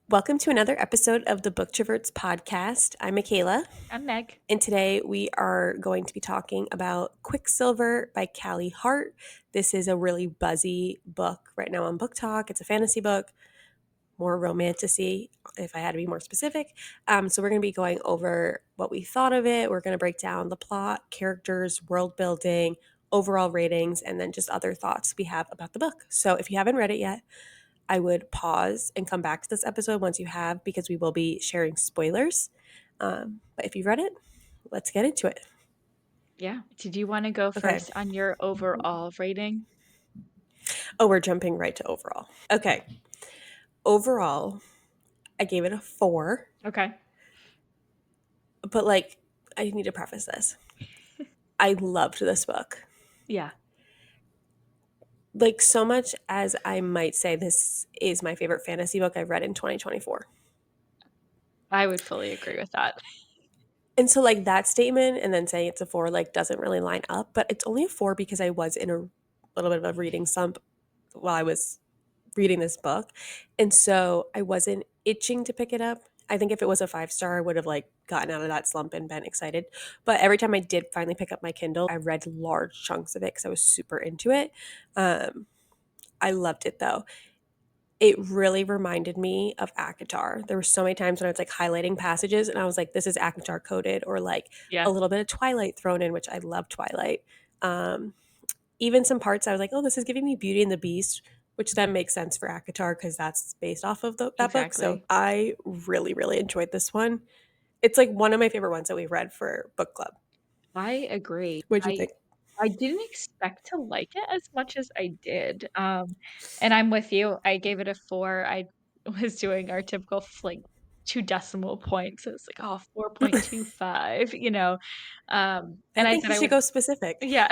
Welcome to another episode of the Booktroverts podcast. I'm McKayla, I'm Meg. and today we are going to be talking about Quicksilver by Callie Hart. This is a really buzzy book right now on BookTok. It's a fantasy book, more romantic-y, if I had to be more specific. So we're going to be going over what we thought of it. We're going to break down the plot, characters, world building, overall ratings, and then just other thoughts we have about the book. So if you haven't read it yet, I would pause and come back to this episode once you have, because we will be sharing spoilers. But if you've read it, let's get into it. Yeah. Did you want to go Okay. first on your overall rating? Oh, we're jumping right to overall. Okay. Overall, I gave it a 4, Okay. but like, I need to preface this. I loved this book. Yeah. Like, so much as I might say this is my favorite fantasy book I've read in 2024. I would fully agree with that. And so like that statement and then saying it's a 4 like doesn't really line up, but it's only a 4 because I was in a little bit of a reading slump while I was reading this book. And so I wasn't itching to pick it up. I think if it was a 5-star, I would have like gotten out of that slump and been excited. But every time I did finally pick up my Kindle, I read large chunks of it because I was super into it. I loved it though. It really reminded me of ACOTAR. There were so many times when I was like highlighting passages and I was like, this is ACOTAR coded, or like Yeah. a little bit of Twilight thrown in, which I love Twilight. Um, Even some parts I was like, oh, this is giving me Beauty and the Beast, which then makes sense for ACOTAR because that's based off of that book. So Exactly. I really, really enjoyed this one. It's like one of my favorite ones that we read for book club. I agree. What'd you I think? I didn't expect to like it as much as I did. And I'm with you. I gave it a 4. I was doing our typical like 2 decimal points. So it's like, oh, 4.25, you know. I And I think said you I should would. go specific. Yeah.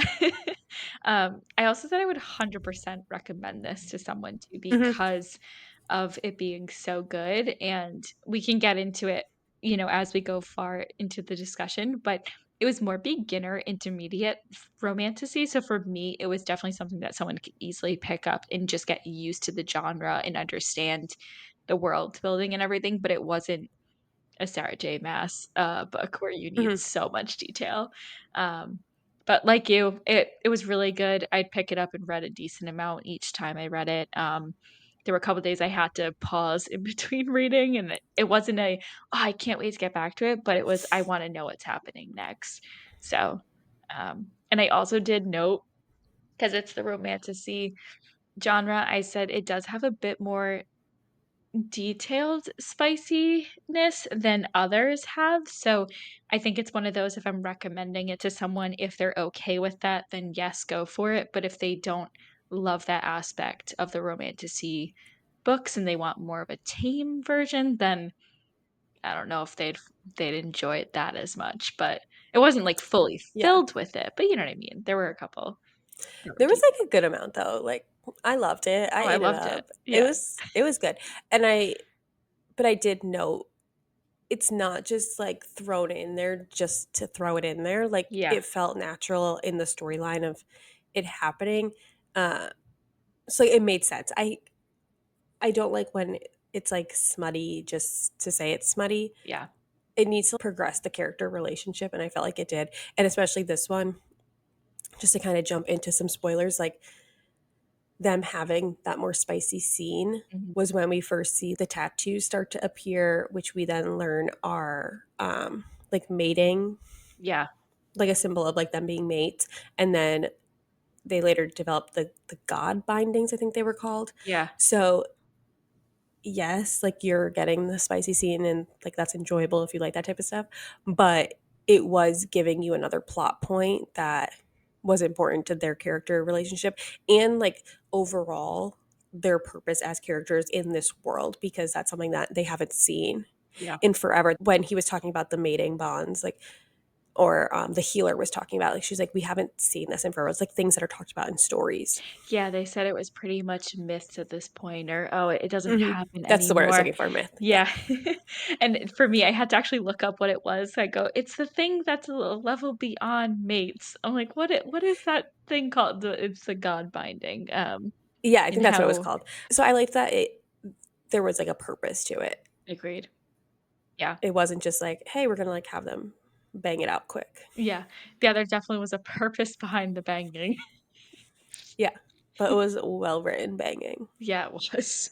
I also said I would 100% recommend this to someone too Hmm. because of it being so good, and we can get into it, as we go far into the discussion, but it was more beginner, intermediate romantasy, so for me, it was definitely something that someone could easily pick up and just get used to the genre and understand the world building and everything, but it wasn't a Sarah J. Maas, book where you need Hmm. so much detail. Um, but like you, it was really good. I'd pick it up and read a decent amount each time I read it. There were a couple days I had to pause in between reading, and it wasn't I can't wait to get back to it, but it was, I wanna know what's happening next. So, and I also did note, because it's the romantasy genre, I said it does have a bit more detailed spiciness than others have. So I think it's one of those, if I'm recommending it to someone, if they're okay with that, then yes, go for it. But if they don't love that aspect of the romantasy books and they want more of a tame version, then I don't know if they'd enjoy it that as much. But it wasn't like fully Yeah. filled with it. But you know what I mean? There were a couple that were There was decent. like a good amount though. Like I loved it. I Oh, I ate it loved it. up. Yeah. It was good. And but I did note it's not just like thrown in there just to throw it in there. Like Yeah. it felt natural in the storyline of it happening. Uh so it made sense. I don't like when it's like smutty just to say it's smutty. Yeah. It needs to progress the character relationship, and I felt like it did. And especially this one, just to kind of jump into some spoilers, like them having that more spicy scene Mhm. was when we first see the tattoos start to appear, which we then learn are like mating, Yeah. like a symbol of like them being mates. And then they later developed the god bindings, I think they were called. Yeah. So yes, like you're getting the spicy scene and like that's enjoyable if you like that type of stuff. But it was giving you another plot point that was important to their character relationship and like overall their purpose as characters in this world, because that's something that they haven't seen Yeah. in forever. When he was talking about the mating bonds, like or the healer was talking about. Like she's like, we haven't seen this in forever. It's like things that are talked about in stories. Yeah, they said it was pretty much myths at this point, or, "Oh, it doesn't Hmm. happen That's the word I was anymore." looking for. Myth. Yeah. Yeah. And for me, I had to actually look up what it was. I go, "It's the thing that's a level beyond mates." I'm like, what is that thing called?" It's the god binding, Yeah, I think and that's what it was how called. So I liked that there was like a purpose to it. agreed. Yeah. It wasn't just like, hey, we're gonna like have them bang it out quick. Yeah. Yeah, there definitely was a purpose behind the banging. Yeah, but it was well written banging. Yeah, it was.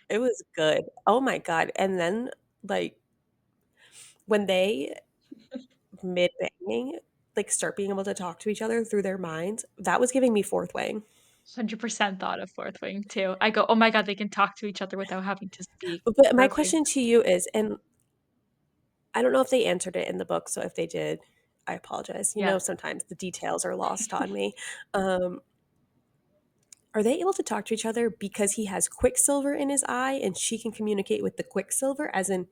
It was good. Oh my god! And then like when they mid banging like start being able to talk to each other through their minds, that was giving me fourth wing. 100% thought of Fourth Wing too. I go, "Oh my god, they can talk to each other without having to speak." But my Perfect. question to you is, and I don't know if they answered it in the book, so if they did, I apologize. You Yeah. know, sometimes the details are lost on me. Um, are they able to talk to each other because he has Quicksilver in his eye and she can communicate with the Quicksilver as an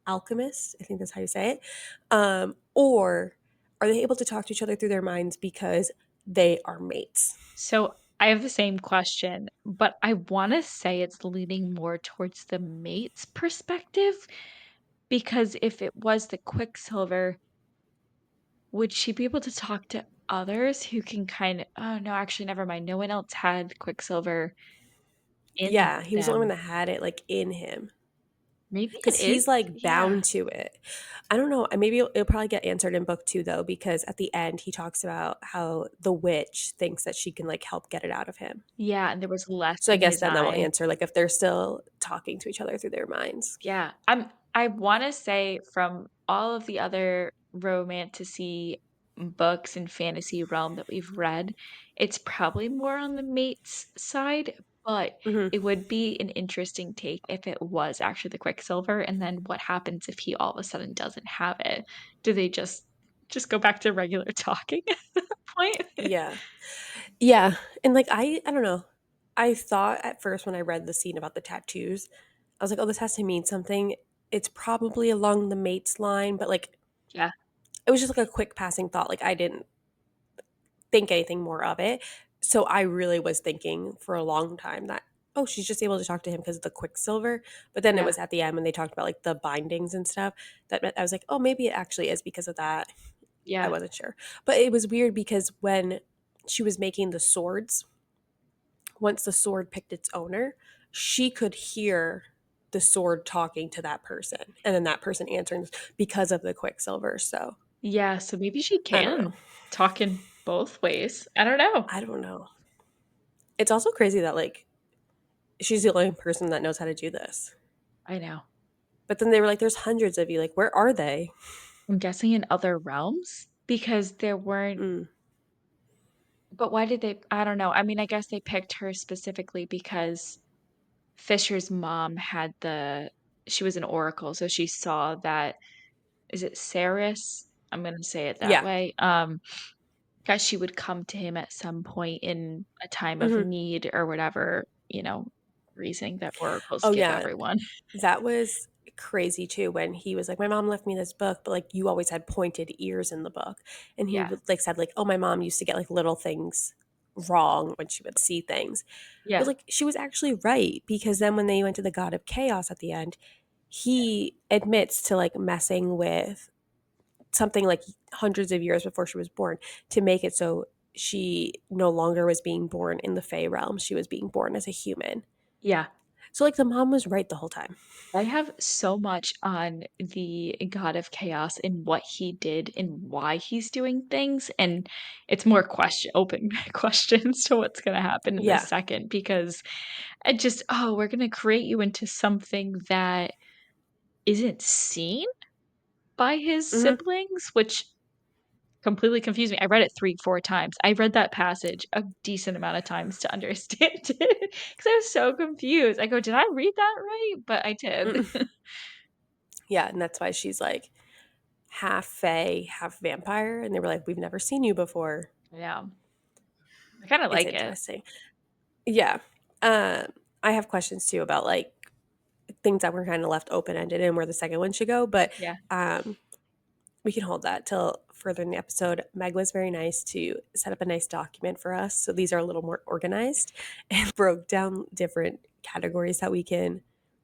alchemist? I think that's how you say it. Or are they able to talk to each other through their minds because they are mates? So I have the same question, but I want to say it's leaning more towards the mate's perspective because if it was the Quicksilver, would she be able to talk to others who can kind of, oh no, actually, never mind. No one else had Quicksilver in Yeah, he was the only one them. that had it like in him. Maybe it Because is. he's like Yeah. bound to it. I don't know. Maybe it'll probably get answered in book two though, because at the end he talks about how the witch thinks that she can like help get it out of him. Yeah. And there was less So I in guess his then that will eye. answer like if they're still talking to each other through their minds. Yeah, I wanna say from all of the other romantasy books and fantasy realm that we've read, it's probably more on the mate's side, but Hmm. it would be an interesting take if it was actually the Quicksilver, and then what happens if he all of a sudden doesn't have it? Do they just go back to regular talking at that point? Yeah. Yeah. And like I don't know. I thought at first when I read the scene about the tattoos, I was like, oh, this has to mean something. It's probably along the mate's line, but like Yeah, it was just like a quick passing thought. Like I didn't think anything more of it. So I really was thinking for a long time that, oh, she's just able to talk to him because of the Quicksilver. But then it yeah, was at the end when they talked about like the bindings and stuff that I was like, oh, maybe it actually is because of that. I yeah, wasn't sure. But it was weird because when she was making the swords, once the sword picked its owner, she could hear the sword talking to that person and then that person answering because of the Quicksilver. So yeah, so maybe she I don't know. can talk in both ways. I don't know. I don't know. It's also crazy that like she's the only person that knows how to do this. I know. But then they were like, there's hundreds of you. Like, where are they? I'm guessing in other realms because there weren't Mm. but why did they I don't know. I mean, I guess they picked her specifically because Fisher's mom had the she was an oracle, so she saw that is it Ceres? I'm gonna say it that Yeah. way. That she would come to him at some point in a time of Hmm. need or whatever, reasoning that oracles Oh, give yeah. everyone. That was crazy too when he was like, my mom left me this book, but like, you always had pointed ears in the book. And he Yeah. would like said, like, oh, my mom used to get like little things wrong when she would see things. But Yeah. like, she was actually right because then when they went to the God of Chaos at the end, he admits to like messing with something like hundreds of years before she was born to make it so she no longer was being born in the Fey realm. She was being born as a human. Yeah. So like the mom was right the whole time. I have so much on the God of Chaos and what he did and why he's doing things, and it's more open questions to what's gonna happen in a Yeah. second because it just, "Oh, we're gonna create you into something that isn't seen by his Hmm. siblings," which completely confused me. I read it 3, 4 times. I read that passage a decent amount of times to understand it because I was so confused. I go, "Did I read that right?" But I did. Yeah, and that's why she's like half Fey, half vampire. And they were like, we've never seen you before. Yeah. I kinda It's like it. interesting. Yeah. Um, I have questions too about like things that were kind of left open ended and where the second one should go. But Yeah. um, we can hold that till further in the episode. Meg was very nice to set up a nice document for us. So these are a little more organized and broke down different categories that we can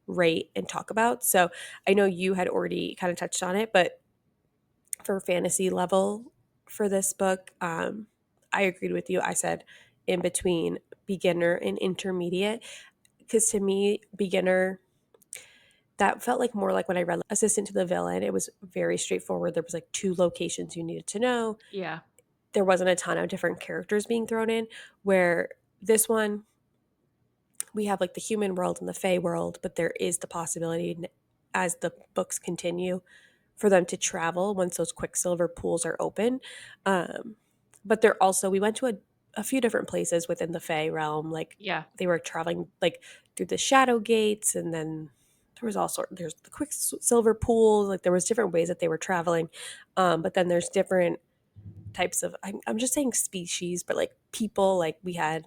rate and talk about. So I know you had already kind of touched on it, but for fantasy level for this book, I agreed with you. I said in between beginner and intermediate because to me, beginner that felt like more like when I read Assistant to the Villain. It was very straightforward. There was like two locations you needed to know. Yeah. There wasn't a ton of different characters being thrown in. Where this one, we have like the human world and the Fae world, but there is the possibility as the books continue for them to travel once those Quicksilver pools are open. Um, but they're also, we went to a few different places within the Fae realm. Like Yeah. they were traveling like through the shadow gates and then there was there's the Quicksilver pools. Like there was different ways that they were traveling. But then there's different types of, I'm just saying species, but like people, like we had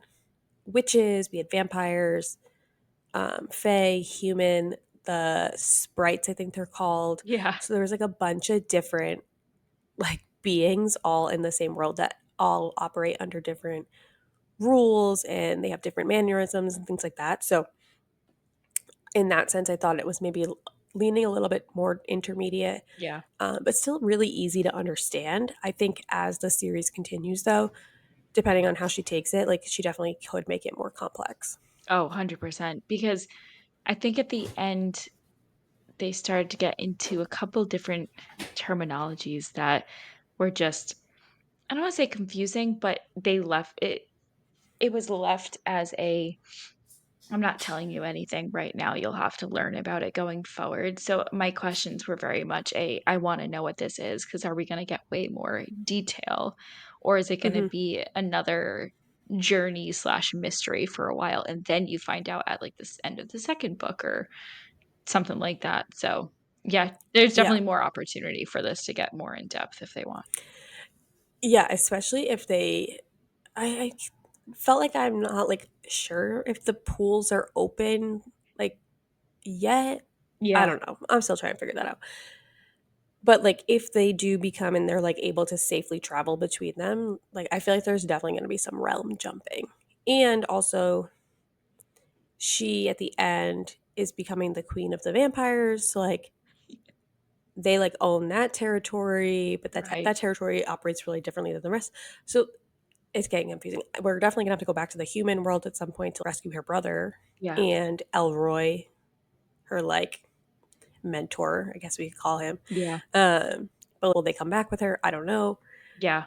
witches, we had vampires, fae, human, the sprites, I think they're called. Yeah. So there was like a bunch of different like beings all in the same world that all operate under different rules and they have different mannerisms and things like that. So in that sense, I thought it was maybe leaning a little bit more intermediate, Yeah. but still really easy to understand. I think as the series continues, though, depending on how she takes it, like she definitely could make it more complex. Oh, 100%. Because I think at the end, they started to get into a couple different terminologies that were just, I don't want to say confusing, but they left it, it was left as a, I'm not telling you anything right now. You'll have to learn about it going forward. So my questions were very much a, I want to know what this is because are we going to get way more detail, or is it going to Hmm. be another journey slash mystery for a while and then you find out at like this end of the second book or something like that. So yeah, there's Yeah. definitely more opportunity for this to get more in depth if they want. Yeah. Especially if I felt like I'm not like sure if the pools are open like yet. I Yeah. don't know. I'm still trying to figure that out. But like if they do become and they're like able to safely travel between them, like I feel like there's definitely going to be some realm jumping. And also she at the end is becoming the queen of the vampires, so like they like own that territory, but Right. that territory operates really differently than the rest. So it's getting confusing. We're definitely gonna have to go back to the human world at some point to rescue her brother Yeah. and Elroy, her like mentor, I guess we could call him. Yeah. But will they come back with her? I don't know. Yeah.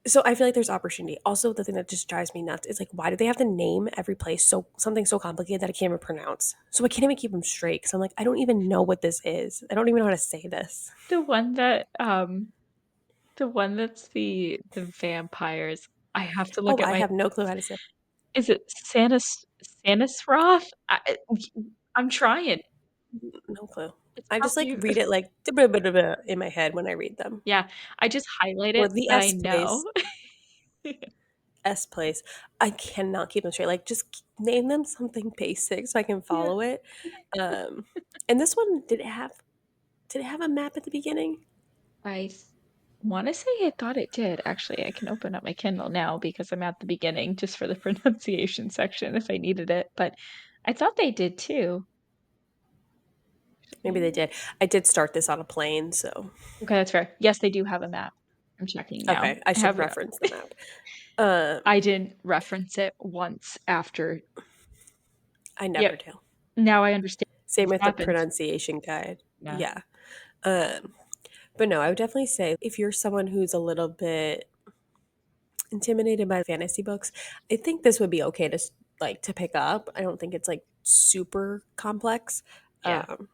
So I feel like there's opportunity. Also, the thing that just drives me nuts is like, why do they have to name every place so something so complicated that I can't even pronounce? So I can't even keep them straight because I'm like, I don't even know what this is. I don't even know how to say this. The one that the one that's the vampires, I have to Oh, look at I my, have no clue how to say. is it Sanisroth? I'm trying. No clue. It's I just like probably read it like in my head when I read them. yeah, I just highlight Or it the so that I S know. place, S place. I cannot keep them straight. Like just name them something basic so I can Yeah. follow it. Um, and this one did it have a map at the beginning? I wanna say I thought it did, actually. I can open up my Kindle now because I'm at the beginning just for the pronunciation section if I needed it, but I thought they did too. Maybe they Actually, did. I did start this on a plane, so okay, that's fair. Yes, they do have a map. I'm checking now. okay, I I should have it up. reference the map. Um, I didn't reference it once after. I never Yep, do. now I understand Same this with the happens. pronunciation guide. Yeah, Yeah. Um, but no, I would definitely say if you're someone who's a little bit intimidated by fantasy books, I think this would be okay to like to pick up. I don't think it's like super complex. yeah, Um,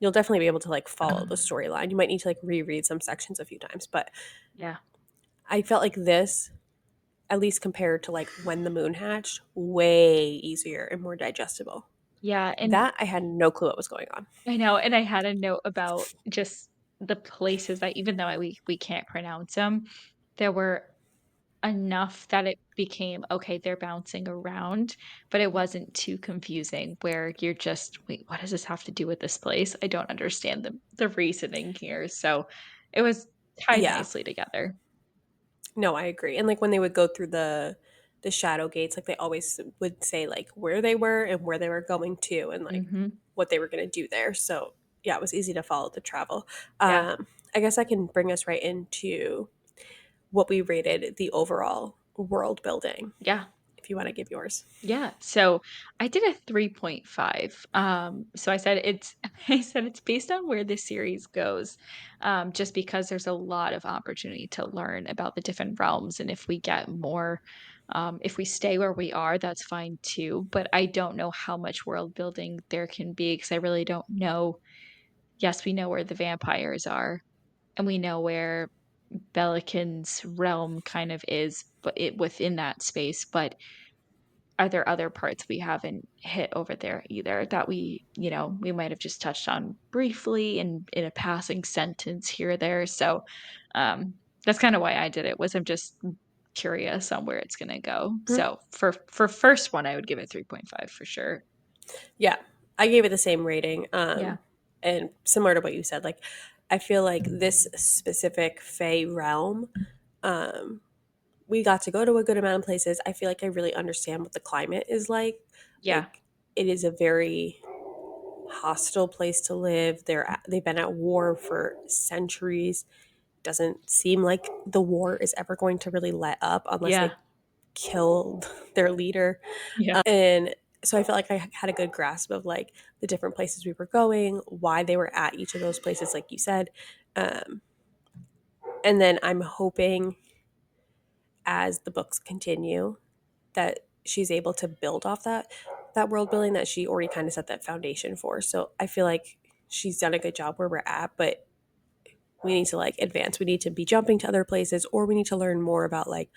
you'll definitely be able to like follow the storyline. You might need to like reread some sections a few times, but yeah, I felt like this, at least compared to like When the Moon Hatched, way easier and more digestible. yeah, and That I had no clue what was going on. I know, and I had a note about just the places that even though we can't pronounce them, there were enough that it became, okay, they're bouncing around, but it wasn't too confusing where you're just, "Wait, what does this have to do with this place? I don't understand the reasoning here." So, it was tied Yeah. nicely together. No, I agree. And like when they would go through the shadow gates, like they always would say like where they were and where they were going to and like Mhm. what they were going to do there. So, yeah, it was easy to follow the travel. Yeah. I guess I can bring us right into what we rated the overall world building Yeah. if you want to give yours. Yeah. So I did a 3.5. So I said it's I said it's based on where the series goes. Just because there's a lot of opportunity to learn about the different realms. And if we get more, if we stay where we are, that's fine too. But I don't know how much world building there can be because I really don't know. Yes, we know where the vampires are, and we know where Belican's realm kind of is, but it within that space. But are there other parts we haven't hit over there either that we might have just touched on briefly in a passing sentence here or there? So, um, that's kinda why I did it, was I'm just curious on where it's gonna go. Mhm. So, for first one, I would give it 3.5 for sure. Yeah, I gave it the same rating. Yeah. And similar to what you said, like I feel like this specific Fey realm, um, we got to go to a good amount of places. I feel like I really understand what the climate is like. Yeah. Like it is a very hostile place to live. They've been at war for centuries. Doesn't seem like the war is ever going to really let up unless Yeah. they killed their leader. Yeah. And so I felt like I had a good grasp of like the different places we were going, why they were at each of those places, like you said. Um, and then I'm hoping as the books continue that she's able to build off that world building that she already kind of set that foundation for. So I feel like she's done a good job where we're at, but we need to like advance. We need to be jumping to other places, or we need to learn more about like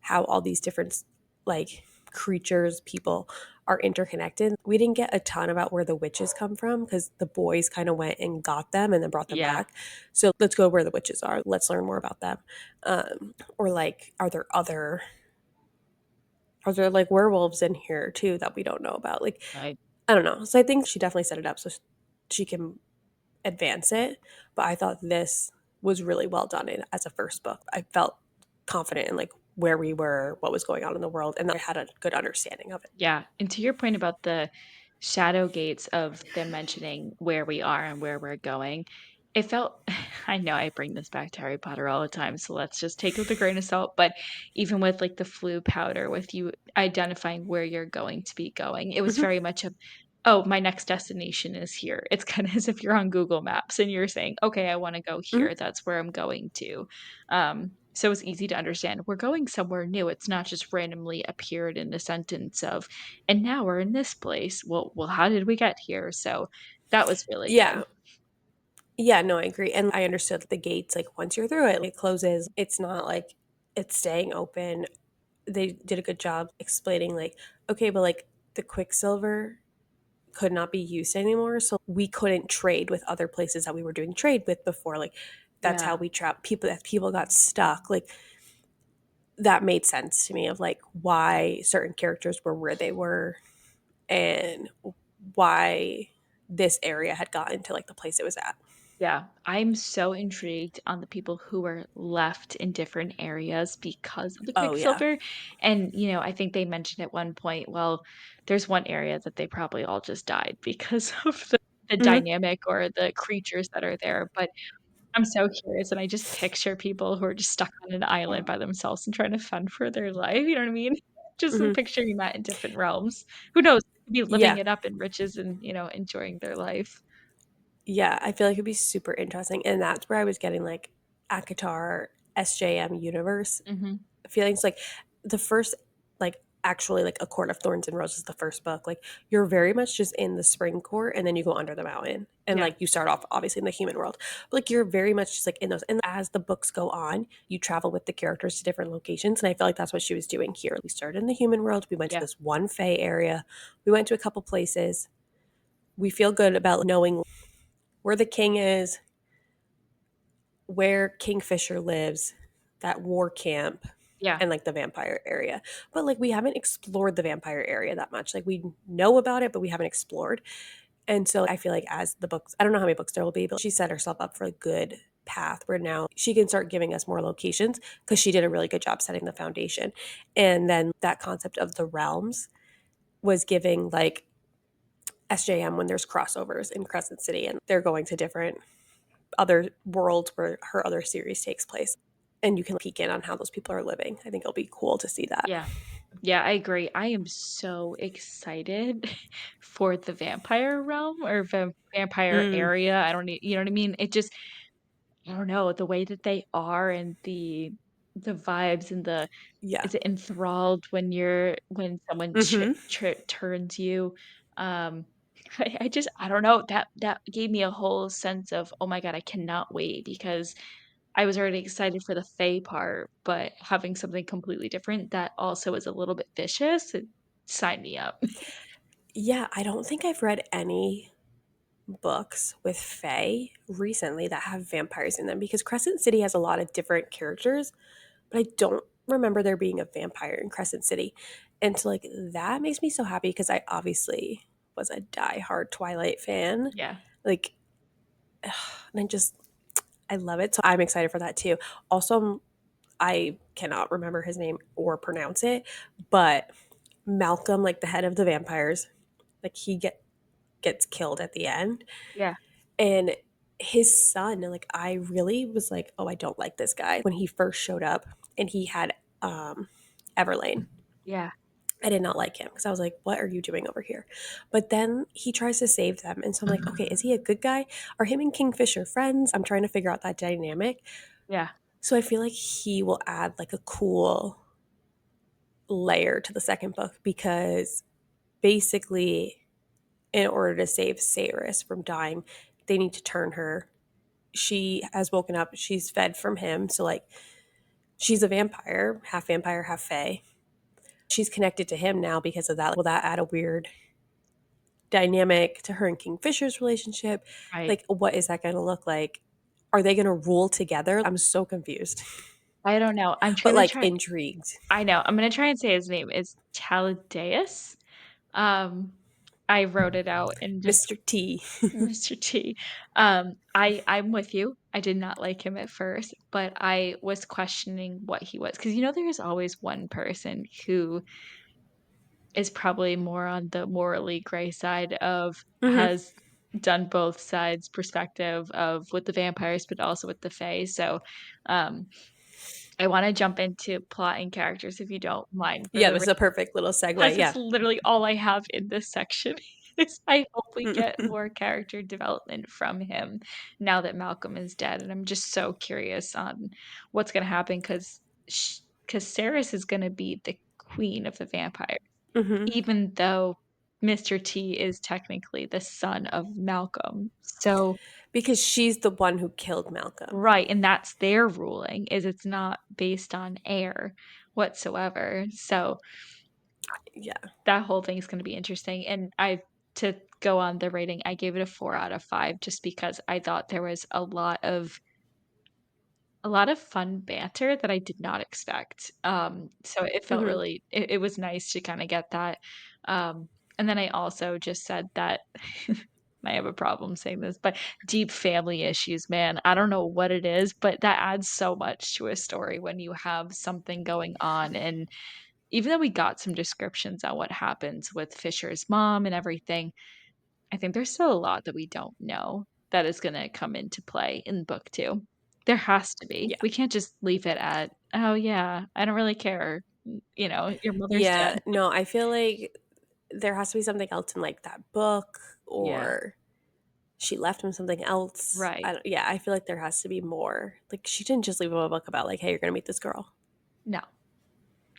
how all these different like creatures, people are interconnected. We didn't get a ton about where the witches come from because the boys kind of went and got them and then brought them Yeah. back. So let's go where the witches are. Let's learn more about them. Or like, are there like werewolves in here too that we don't know about? Like, Right. I don't know. So I think she definitely set it up so she can advance it. But I thought this was really well done as a first book. I felt confident in like where we were, what was going on in the world, and I had a good understanding of it. Yeah, and to your point about the shadow gates of them mentioning where we are and where we're going, it felt I know I bring this back to Harry Potter all the time, so let's just take it with a grain of salt, but even with like the flu powder, with you identifying where you're going to be going, it was Mhm. very much of, oh, my next destination is here. It's kind of as if you're on Google Maps and you're saying, okay, I want to go Mhm. here. That's where I'm going to. So it's easy to understand. We're going somewhere new. It's not just randomly appeared in a sentence of, and now we're in this place. Well, how did we get here? So that was really good. Yeah. Yeah, no, I agree. And I understood that the gates, like once you're through it, it closes. It's not like it's staying open. They did a good job explaining, like, okay, but like the Quicksilver could not be used anymore. So we couldn't trade with other places that we were doing trade with before. Like that's how Yeah. we trapped people, that people got stuck. Like that made sense to me of like why certain characters were where they were and why this area had gotten to like the place it was at. Yeah, I'm so intrigued on the people who were left in different areas because of the Oh yeah. Quicksilver. And, I think they mentioned at one point, well, there's one area that they probably all just died because of the Hmm. dynamic or the creatures that are there. But I'm so curious, and I just picture people who are just stuck on an island by themselves and trying to fend for their life, you know what I mean? Just Hmm. picturing that in different realms. Who knows? They could be living Yeah. it up in riches and, enjoying their life. Yeah, I feel like it'd be super interesting. And that's where I was getting like Akatar SJM universe Mhm. feelings. Like the first, like actually like A Court of Thorns and Roses, the first book, like you're very much just in the spring court and then you go under the mountain. And Yeah, like you start off obviously in the human world. But like you're very much just like in those. And as the books go on, you travel with the characters to different locations. And I feel like that's what she was doing here. We started in the human world. We went to yeah, this one Fey area. We went to a couple places. We feel good about knowing where the king is, where Kingfisher lives, that war camp, yeah, and like the vampire area. But like we haven't explored the vampire area that much. Like we know about it, but we haven't explored. And so I feel like as the books, I don't know how many books there will be, but she set herself up for a good. path where now she can start giving us more locations because she did a really good job setting the foundation. And then that concept of the realms was giving like SJM when there's crossovers in Crescent City and they're going to different other worlds where her other series takes place. And you can peek in on how those people are living. I think it'll be cool to see that. Yeah. Yeah, I agree. I am so excited for the vampire realm or vampire Mm, area. I don't need, you know what I mean? It just, I don't know, the way that they are and the vibes and the yeah. is it enthralled when someone Hmm. turns you? Um, I just I don't know, that gave me a whole sense of, "Oh my god, I cannot wait," because I was already excited for the Fae part, but having something completely different that also is a little bit vicious, it sign me up. Yeah, I don't think I've read any books with Fae recently that have vampires in them because Crescent City has a lot of different characters, but I don't remember there being a vampire in Crescent City. And so, like, that makes me so happy because I obviously was a diehard Twilight fan. Yeah. Like, and I love it. So I'm excited for that too. Also, I cannot remember his name or pronounce it, but Malcolm, like the head of the vampires, like gets killed at the end. Yeah. And his son, like I really was like, oh, I don't like this guy when he first showed up and he had Everlane. Yeah. I did not like him because I was like, what are you doing over here? But then he tries to save them. And so I'm like, okay, is he a good guy? Are him and Kingfisher friends? I'm trying to figure out that dynamic. Yeah. So I feel like he will add like a cool layer to the second book because basically, in order to save Saris from dying, they need to turn her. She has woken up, she's fed from him. So, like, she's a vampire, half fae. She's connected to him now because of that. Will that add a weird dynamic to her and Kingfisher's relationship? Right. Like, what is that going to look like? Are they going to rule together? I'm so confused, I don't know. I'm but gonna like try intrigued. I know. I'm gonna try and say his name. It's Taladeus. Um, I wrote it out and just Mr. T. Mr. T. I'm with you. I did not like him at first, but I was questioning what he was because there's always one person who is probably more on the morally gray side of Hmm. has done both sides perspective of with the vampires, but also with the fae. So, um, I want to jump into plot and characters if you don't mind for Yeah, the this is a perfect little segue. because Yeah. it's literally all I have in this section is I hope we get Mm-hmm. more character development from him now that Malcolm is dead, and I'm just so curious on what's gonna happen because Sarris is gonna be the queen of the vampires, even though Mr. T is technically the son of Malcolm. So Because she's the one who killed Malcolm. right, and that's their ruling, is it's not based on heir whatsoever. So Yeah. that whole thing is gonna be interesting, and I to go on the rating, I gave it a 4 out of 5 just because I thought there was a lot of fun banter that I did not expect. So it felt Hmm. really it was nice to kinda get that. And then I also just said that I have a problem saying this, but deep family issues, man. I don't know what it is, but that adds so much to a story when you have something going on, and even though we got some descriptions on what happens with Fisher's mom and everything, I think there's still a lot that we don't know that is gonna come into play in book 2. There has to be. Yeah. We can't just leave it at, "Oh, yeah, I don't really care. Your mother's dead." Yeah. No, I feel like there has to be something else in like that book Yeah, or she left him something else. right. Yeah, I feel like there has to be more. Like she didn't just leave him a book about like, hey, you're gonna meet this girl. No,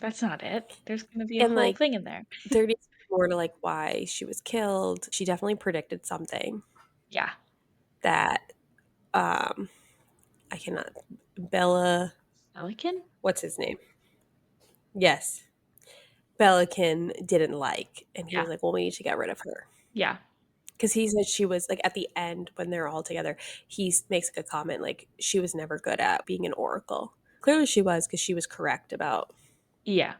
that's not it. There's gonna be a And whole like thing in there. there needs to be more to like why she was killed. She definitely predicted something Yeah. that um I cannot Bella Pelican? what's his name? Yes. Bellican didn't like. And he Yeah, was like, well, we need to get rid of her. yeah, Because he said she was like at the end when they're all together, makes like a comment like she was never good at being an oracle. Clearly she was because she was correct about yeah.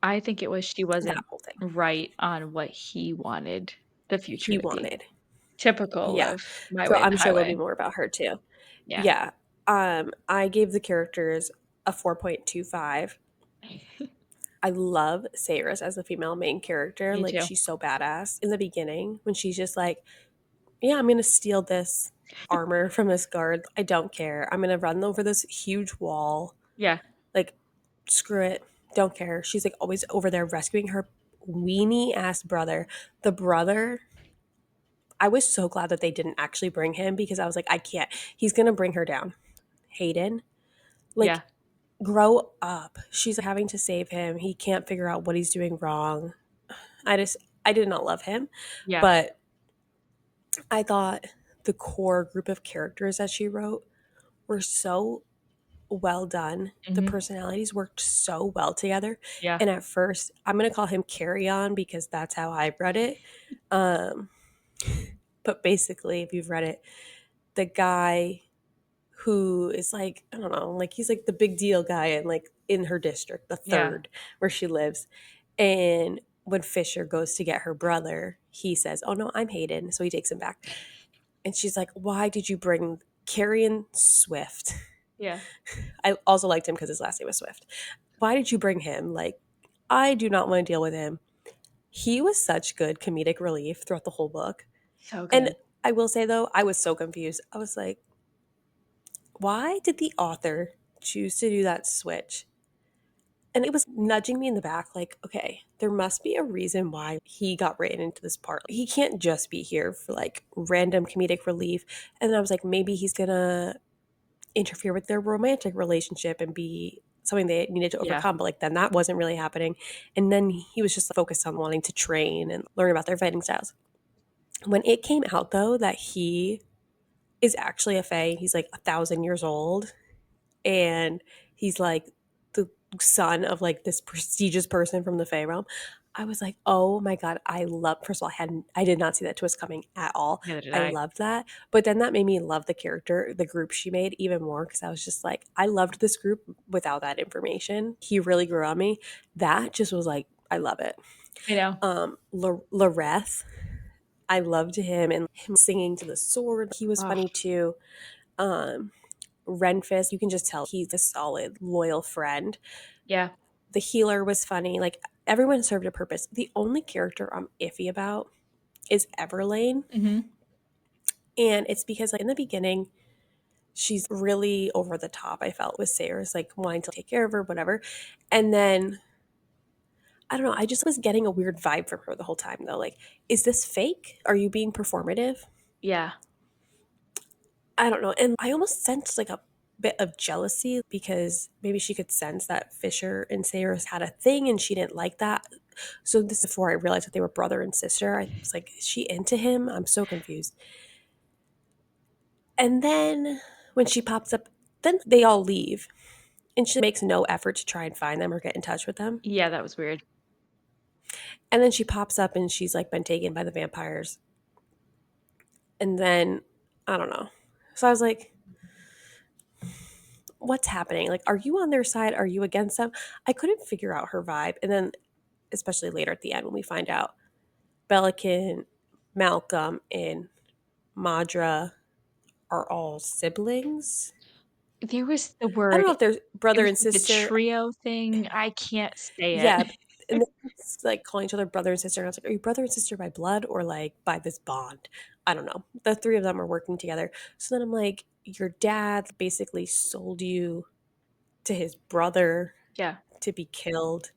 I think it was she that wasn't whole thing. right on what he wanted the future He to be. wanted. Typical Yeah. of My So Way or I'm the sure there'll be Highway. more about her too. Yeah. Yeah. I gave the characters a 4.25. I love Sayris as the female main character. Me Like, too. she's so badass in the beginning when she's just like, yeah, I'm gonna steal this armor from this guard. I don't care. I'm gonna run over this huge wall. Yeah, Like, screw it. Don't care. She's like always over there rescuing her weenie ass brother. The brother, I was so glad that they didn't actually bring him because I was like, I can't. He's gonna bring her down. Hayden, like, yeah, grow up. She's having to save him. He can't figure out what he's doing wrong. I did not love him, yeah. but I thought the core group of characters that she wrote were so well done. The Mhm. personalities worked so well together. Yeah, And at first, I'm going to call him Carry On because that's how I read it. Um, but basically, if you've read it, the guy who is like, I don't know, like he's like the big deal guy in like in her district, the yeah. third where she lives. And when Fisher goes to get her brother, he says, "Oh no, I'm Hayden." So he takes him back. And she's like, "Why did you bring Carrion Swift?" Yeah. I also liked him because his last name was Swift. Why did you bring him? Like, I do not want to deal with him. He was such good comedic relief throughout the whole book. So And good. I will say though, I was so confused. I was like, why did the author choose to do that switch? And it was nudging me in the back, like, okay, there must be a reason why he got written into this part. He can't just be here for like random comedic relief. And then I was like, maybe he's gonna interfere with their romantic relationship and be something they needed to Yeah, overcome. But like then that wasn't really happening. And then he was just focused on wanting to train and learn about their fighting styles. When it came out though that he is actually a Fae, he's like 1,000 years old, and he's like the son of like this prestigious person from the Fae realm. I was like, oh my god, I love. First of all, I did not see that twist coming at all. neither did I I. loved that, but then that made me love the character, the group she made even more because I was just like, I loved this group without that information. He really grew on me. That just was like, I love it. I know. Lareth, I loved him and him singing to the sword. He was Oh, funny too. Um, Renfist, you can just tell he's a solid, loyal friend. yeah. The healer was funny. Like everyone served a purpose. The only character I'm iffy about is Everlane. Mhm. And it's because like in the beginning, she's really over the top, I felt, with Sayers, like wanting to take care of her, whatever. And then I don't know, I just was getting a weird vibe from her the whole time though. Like, is this fake? Are you being performative? Yeah. I don't know. And I almost sensed like a bit of jealousy because maybe she could sense that Fisher and Sayers had a thing and she didn't like that. So this is before I realized that they were brother and sister. I was like, is she into him? I'm so confused. And then when she pops up, then they all leave. And she makes no effort to try and find them or get in touch with them. Yeah, that was weird. And then she pops up and she's like been taken by the vampires. And then I don't know. So I was like, what's happening? Like, are you on their side? Are you against them? I couldn't figure out her vibe. And then, especially later at the end, when we find out Bellican, Malcolm, and Madra are all siblings. There was the I don't word know if they're it brother was and like the sister. trio thing, I can't say it. Yeah. And they like calling each other brother and sister. And I was like, are you brother and sister by blood or like by this bond? I don't know. The three of them are working together. So then I'm like, your dad basically sold you to his brother Yeah. to be killed.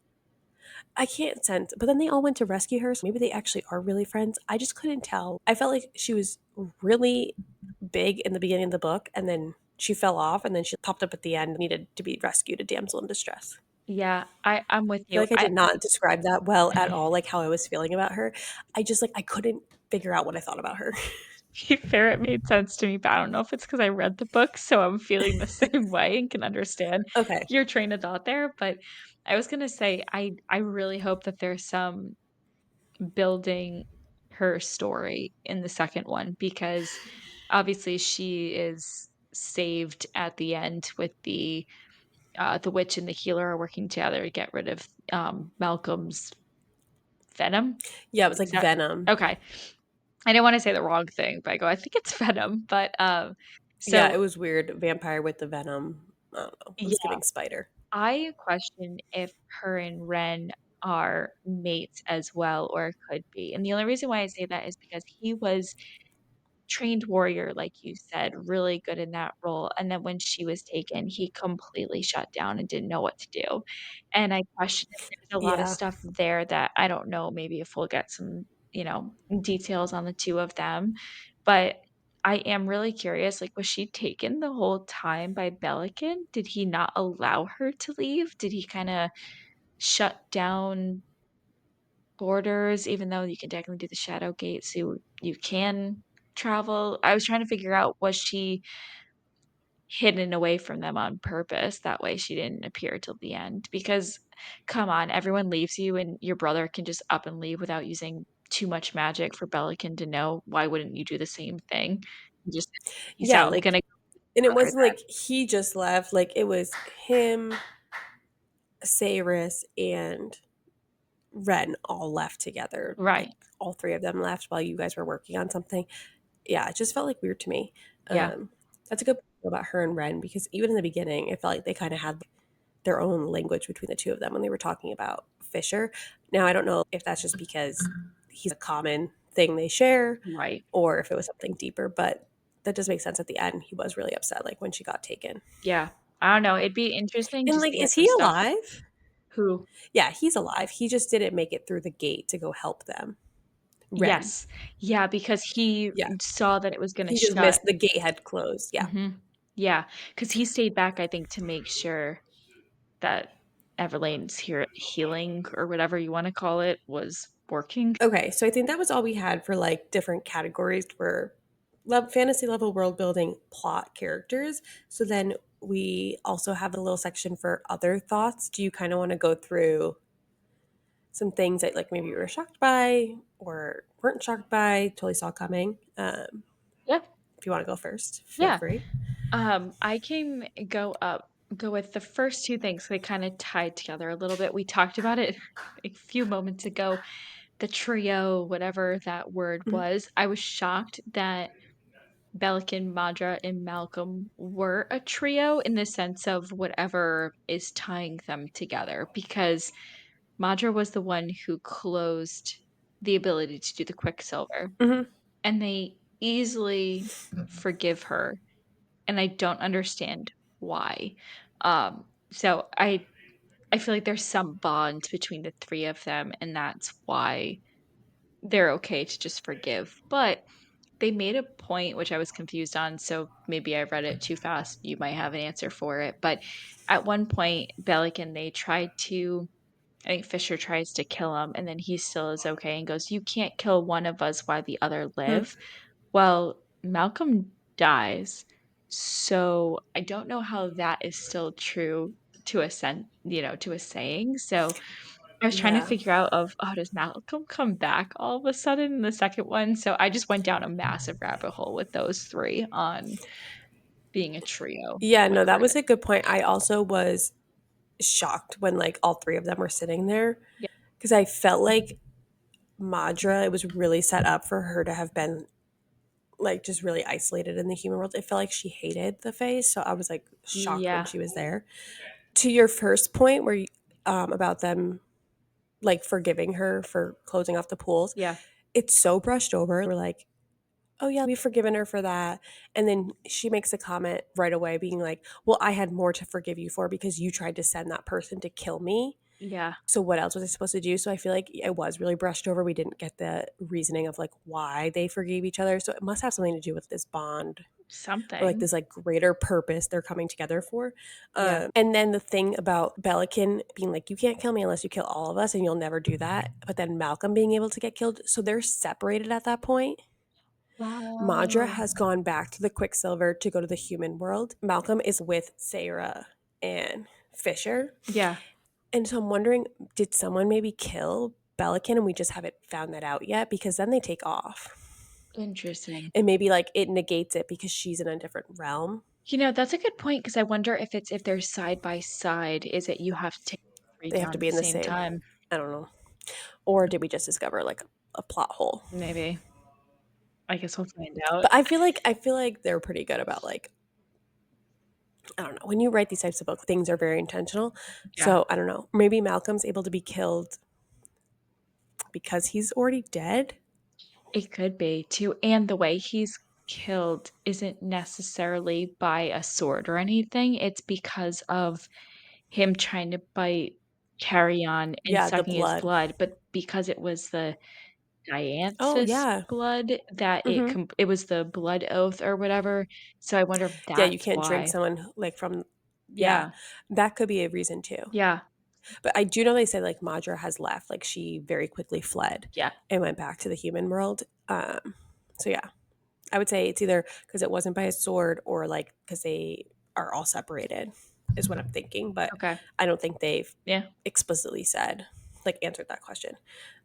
I can't sense, but then they all went to rescue her. So maybe they actually are really friends. I just couldn't tell. I felt like she was really big in the beginning of the book, and then she fell off, and then she popped up at the end, and needed to be rescued, a damsel in distress. Yeah, I'm with I feel you. like I I did not describe that well at all, like how I was feeling about her. I just like I couldn't figure out what I thought about her. to be fair, it made sense to me, but I don't know if it's because I read the book, so I'm feeling the same way and can understand Okay. your train of thought there, but I was gonna say, I really hope that there's some building her story in the second one because obviously she is saved at the end with the witch and the healer are working together to get rid of Malcolm's venom. Yeah, it was like Is that Venom. okay? I didn't want to say the wrong thing, but I go, I think it's venom, but Yeah, it So, was weird. Vampire with the venom. I don't know. It was yeah, giving spider. I question if her and Ren are mates as well or could be, and the only reason why I say that is because he was trained warrior, like you said, really good in that role, and then when she was taken, he completely shut down and didn't know what to do, and I question if there's a lot of Yeah. stuff there that I don't know, maybe if we'll get some, details on the 2 of them, but I am really curious, like, was she taken the whole time by Belican? Did he not allow her to leave? Did he kinda shut down borders even though you can technically do the shadow gate, so you can travel? I was trying to figure out, was she hidden away from them on purpose? That way she didn't appear till the end. Because come on, everyone leaves you and your brother can just up and leave without using too much magic for Belican to know. Why wouldn't you do the same thing? Just he's Yeah, only like gonna and it go further wasn't like he just left, like it was him, Cyrus, and Ren all left together. then. Like Right. all three of them left while you guys were working on something. Yeah, it just felt like weird to me. Yeah. That's a good point about her and Ren because even in the beginning, it felt like they kind of had their own language between the two of them when they were talking about Fisher. Now, I don't know if that's just because he's a common thing they share Right. or if it was something deeper, but that does make sense at the end. He was really upset, like when she got taken. Yeah. I don't know, it'd be interesting And just like, to is get some he stuff. alive? Who? Yeah, he's alive. He just didn't make it through the gate to go help them. Ren. Yes. Yeah, because he Yeah. saw that it was gonna He just shut. missed the gate had closed. Yeah. Mhm. Yeah, because he stayed back, I think, to make sure that Everlane's healing or whatever you wanna call it was working. Okay, so I think that was all we had for like different categories for fantasy level world building plot characters. So then we also have a little section for other thoughts. Do you kind of want to go through some things that like maybe you were shocked by or weren't shocked by, totally saw coming? Yeah, If you want to go first, feel yeah. free. I can go with the first 2 things, they kinda tied together a little bit. We talked about it a few moments ago, the trio, whatever that word Mhm. was. I was shocked that Belican, Madra, and Malcolm were a trio in the sense of whatever is tying them together, because Madra was the one who closed the ability to do the Quicksilver, Mhm. and they easily forgive her, and I don't understand why. So I feel like there's some bond between the 3 of them, and that's why they're okay to just forgive. But they made a point which I was confused on, so maybe I read it too fast. You might have an answer for it. But at one point, Bellic and they tried to, I think Fisher tries to kill him, and then he still is okay and goes, "You can't kill one of us while the other Mhm. live." Well, Malcolm dies. So I don't know how that is still true to to a saying. So I was trying to Yeah. figure out of, oh, does Malcolm come back all of a sudden in the second one? So I just went down a massive rabbit hole with those 3 on being a trio Yeah, with no, that was Carter. a good point. I also was shocked when like all three of them were sitting there Yeah. because I felt like Madra, it was really set up for her to have been like just really isolated in the human world. It felt like she hated the face, so I was like shocked when Yeah. she was there. To your first point, where you, about them like forgiving her for closing off the pools, Yeah. it's so brushed over. We're like, oh yeah, we've forgiven her for that, and then she makes a comment right away, being like, "Well, I had more to forgive you for because you tried to send that person to kill me." Yeah. So what else was I supposed to do? So I feel like it was really brushed over. We didn't get the reasoning of like why they forgave each other. So it must have something to do with this bond or like Something. this like greater purpose they're coming together for. Yeah. And then the thing about Belican being like, you can't kill me unless you kill all of us, and you'll never do that. But then Malcolm being able to get killed. So they're separated at that point. Madra Oh. has gone back to the Quicksilver to go to the human world. Malcolm is with Sarah and Fisher. Yeah. And so I'm wondering, did someone maybe kill Belican and we just haven't found that out yet? Because then they take off. Interesting. And maybe like it negates it because she's in a different realm. That's a good point because I wonder if they're side by side, is it you have to take all 3 They have down to at be the in the same same, time? I don't know. Or did we just discover like a plot hole? Maybe. I guess we'll find out. But I feel like they're pretty good about like I don't know. When you write these types of books, things are very intentional. Yeah. So I don't know. Maybe Malcolm's able to be killed because he's already dead. It could be too, and the way he's killed isn't necessarily by a sword or anything, it's because of him trying to bite Carry On and Yeah, the sucking his blood. blood, but because it was the Oh dianthus yeah. blood that Hmm. it was the blood oath or whatever, so I wonder if Yeah, you that's can't drink why. someone like from. Yeah, Yeah, that could be a reason too. yeah, But I do know they say like Madra has left. Like she very quickly fled yeah, and went back to the human world. So yeah, I would say it's either because it wasn't by a sword or like because they are all separated, is what I'm thinking. But okay, I don't think they've yeah. explicitly said, like, answered that question.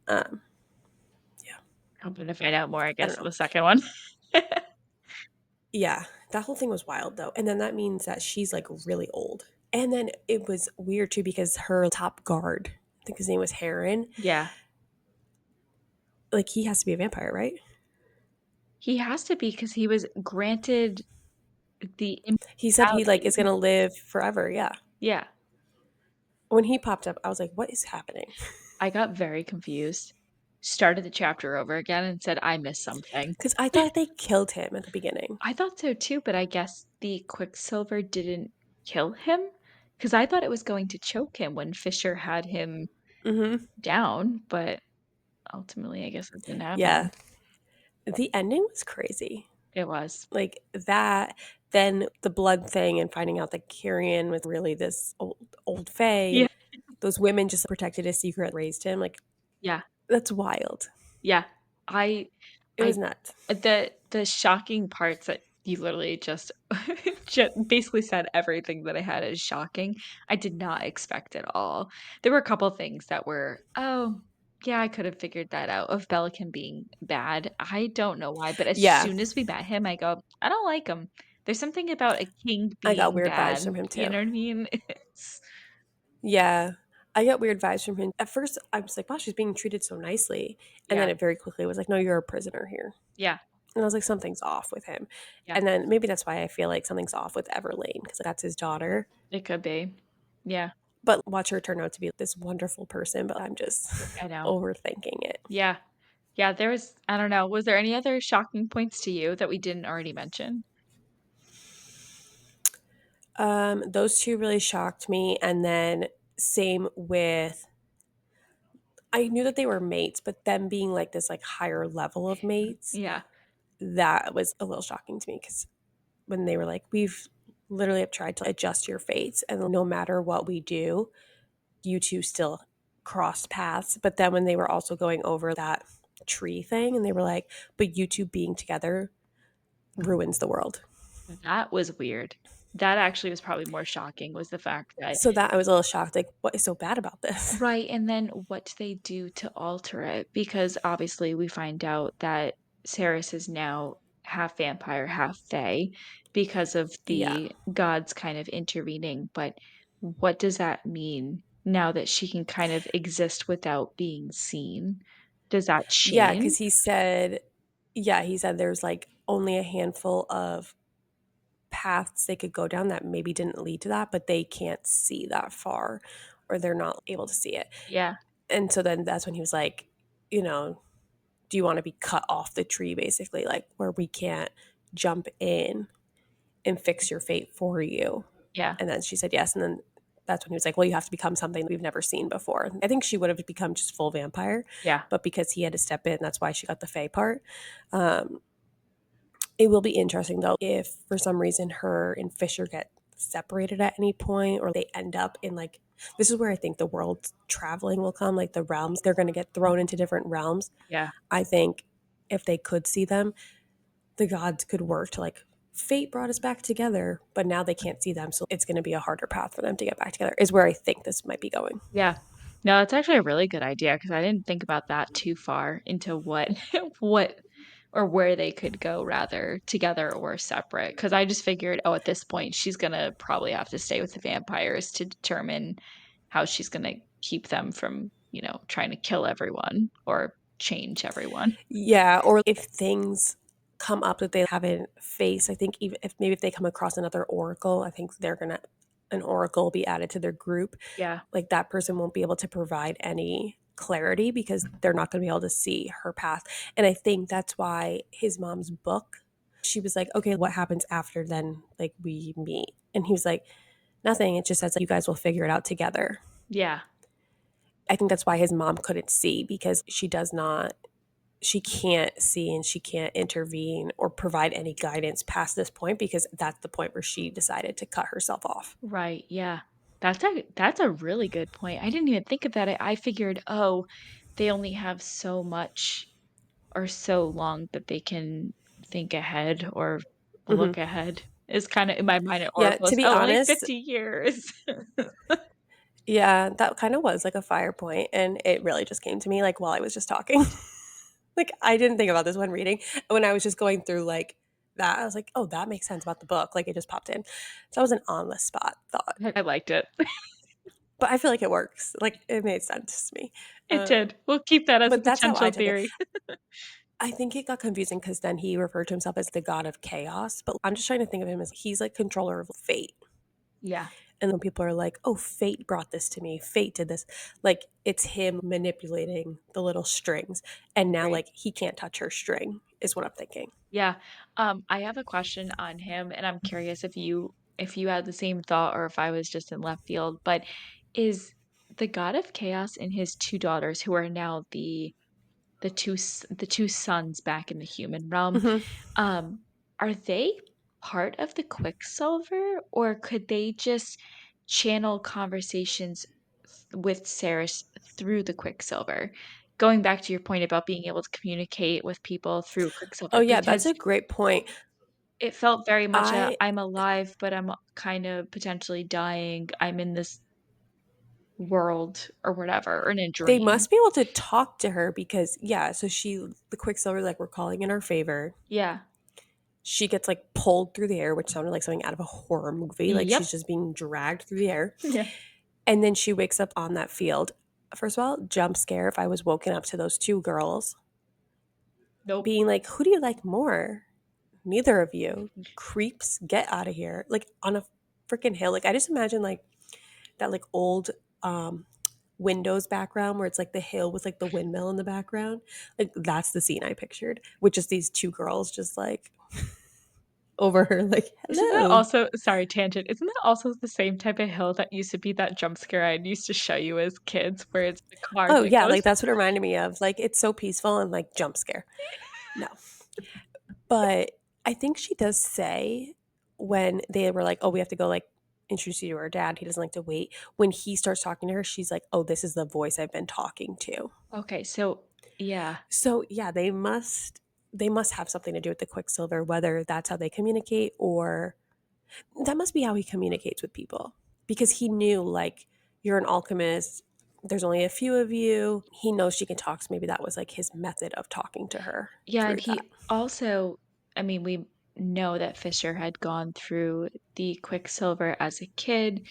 Um, yeah, Hoping to find out more, I I don't guess, in know. the second one. Yeah, that whole thing was wild though. And then that means that she's like really old. And then it was weird too because her top guard, I think his name was Heron, Yeah. like he has to be a vampire, right? He has to be because he was granted the He said he like immortality. is gonna live forever. Yeah. Yeah. When he popped up, I was like, "What is happening?" I got very confused, started the chapter over again and said, "I missed something." Because I thought they killed him at the beginning. I thought so too, but I guess the Quicksilver didn't kill him because I thought it was going to choke him when Fisher had him Hmm. down, but ultimately, I guess it didn't Yeah, happen. the ending was crazy. It was. Like that, then the blood thing, and finding out that Kyrian was really this old fae, Yeah. and those women just protected his secret, raised him. Like Yeah. that's wild. Yeah. I It I was nuts. the shocking parts that you literally just basically said everything that I had is shocking. I did not expect at all. There were a couple things that were, "Oh, yeah, I could have figured that out," of Belican being bad. I don't know why, but as Yeah, soon as we met him, I go, "I don't like him." There's something about a king I got being weird vibes bad, from him you too. know what I mean? It's Yeah, I got weird vibes from him. At first, I was like, "Wow, she's being treated so nicely," and then yeah, it very quickly was like, "No, you're a prisoner here." yeah, And I was like, "Something's off with him." yeah, And then maybe that's why I feel like something's off with Everlane because that's his daughter. it could be. Yeah, But watch her turn out to be this wonderful person, but I'm just I know. overthinking it. Yeah. Yeah, there was I don't know, was there any other shocking points to you that we didn't already mention? Those two really shocked me, and then same with I knew that they were mates, but them being like this like higher level of mates, Yeah, that was a little shocking to me because when they were like, "We've literally have tried to adjust your fates, and no matter what we do, you two still crossed paths." But then when they were also going over that tree thing, and they were like, "But you two being together ruins the world." that was weird. That actually was probably more shocking was the fact that So that I was a little shocked. Like, what is so bad about this? right, and then what do they do to alter it? Because obviously we find out that Ceres is now half vampire, half fae because of Yeah. the gods kind of intervening, but what does that mean now that she can kind of exist without being seen? Does that Yeah, change? because he said there's like only a handful of paths they could go down that maybe didn't lead to that, but they can't see that far or they're not able to see it. Yeah, And so then that's when he was like, you know, do you want to be cut off the tree basically, like where we can't jump in and fix your fate for you? yeah, And then she said yes. And then that's when he was like, well, you have to become something we've never seen before. I think she would have become just full vampire, yeah, but because he had to step in, that's why she got the Fae part. Um, it will be interesting though if for some reason her and Fisher get separated at any point or they end up in like this is where I think the world traveling will come, like the realms. They're going to get thrown into different realms. yeah, I think if they could see them, the gods could work to like fate brought us back together, but now they can't see them, so it's going to be a harder path for them to get back together. Is where I think this might be going. yeah. No, it's actually a really good idea because I didn't think about that too far into what what or where they could go rather together or separate. Because I just figured, oh, at this point, she's gonna probably have to stay with the vampires to determine how she's gonna keep them from, trying to kill everyone or change everyone. Yeah, or if things come up that they haven't faced. I think even if maybe if they come across another oracle, I think they're gonna an oracle will be added to their group. Yeah. Like that person won't be able to provide any clarity because they're not going to be able to see her path. And I think that's why his mom's book, she was like, okay, what happens after then? Like we meet. And he was like, nothing. It just says like, you guys will figure it out together. Yeah. I think that's why his mom couldn't see because she can't see and she can't intervene or provide any guidance past this point because that's the point where she decided to cut herself off. Right, yeah. That's a really good point. I didn't even think of that. I figured, "Oh, they only have so much or so long that they can think ahead or Hmm. look ahead." Is kinda in my mind at Yeah, Oracle to is, be "Oh, only honest, 50 years." yeah, that kind of was like a fire point, and it really just came to me like while I was just talking. Like I didn't think about this when reading. When I was just going through like that, I was like, "Oh, that makes sense about the book." Like it just popped in. So that was an on the spot thought, I liked it. but I feel like it works. Like it made sense to me. It did. We'll keep that as a But that's how I potential took it. theory. I think it got confusing because then he referred to himself as the god of chaos. But I'm just trying to think of him as he's like controller of fate. Yeah, And when people are like, oh, fate brought this to me, fate did this, like it's him manipulating the little strings. And now, right. like, he can't touch her string, is what I'm thinking. Yeah. I have a question on him, and I'm curious if you had the same thought or if I was just in left field, but is the god of chaos and his two daughters who are now the two sons back in the human realm, Hmm. um, are they part of the Quicksilver, or could they just channel conversations with Ceres through the Quicksilver? Going back to your point about being able to communicate with people through Oh, Quicksilver, yeah, that's because a great point. it felt very much a I, I'm alive, but I'm kind of potentially dying. I'm in this world or whatever, or in a they dream. must be able to talk to her because, yeah, so the Quicksilver, like, we're calling in our favor. Yeah. She gets like pulled through the air, which sounded like something out of a horror movie. Like she's Yep. just being dragged through the air. Yeah. And then she wakes up on that field. First of all, jump scare if I was woken up to those two girls Nope. being like, who do you like more? Neither of you. Creeps, get out of here. Like on a freaking hill. Like I just imagine like that like old um Windows background where it's like the hill with like the windmill in the background. Like that's the scene I pictured, with just these two girls just like over her, like, Isn't that hello. also sorry, tangent. Isn't that also the same type of hill that used to be that jump scare I used to show you as kids where it's the car Oh that yeah, goes like that's what it reminded me of. Like it's so peaceful and like jump scare. No. But I think she does say when they were like, "Oh, we have to go like introduce you to our dad. He doesn't like to wait." When he starts talking to her, she's like, "Oh, this is the voice I've been talking to." Okay, so yeah. So, yeah, they must have something to do with the Quicksilver, whether that's how they communicate or that must be how he communicates with people because he knew like you're an alchemist. There's only a few of you. He knows she can talk, so maybe that was like his method of talking to her Yeah, and through he that. also I mean, we know that Fisher had gone through the Quicksilver as a kid.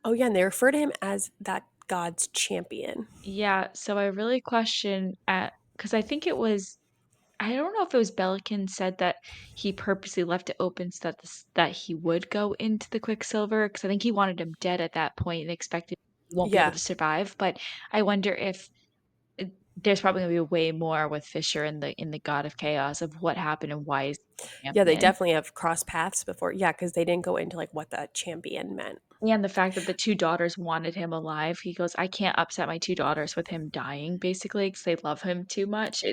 Oh yeah, and they refer to him as that god's champion. Yeah, so I really question at because I think it was I don't know if it was Bellican said that he purposely left it open so that that he would go into the Quicksilver because I think he wanted him dead at that point and expected he won't be able Yeah, to survive. But I wonder if there's probably gonna be way more with Fisher in the God of Chaos of what happened and why he's the yeah, they champion. definitely have crossed paths before. Yeah, because they didn't go into like what that champion meant. And the fact that the two daughters wanted him alive, he goes, I can't upset my two daughters with him dying, basically, because they love him too much.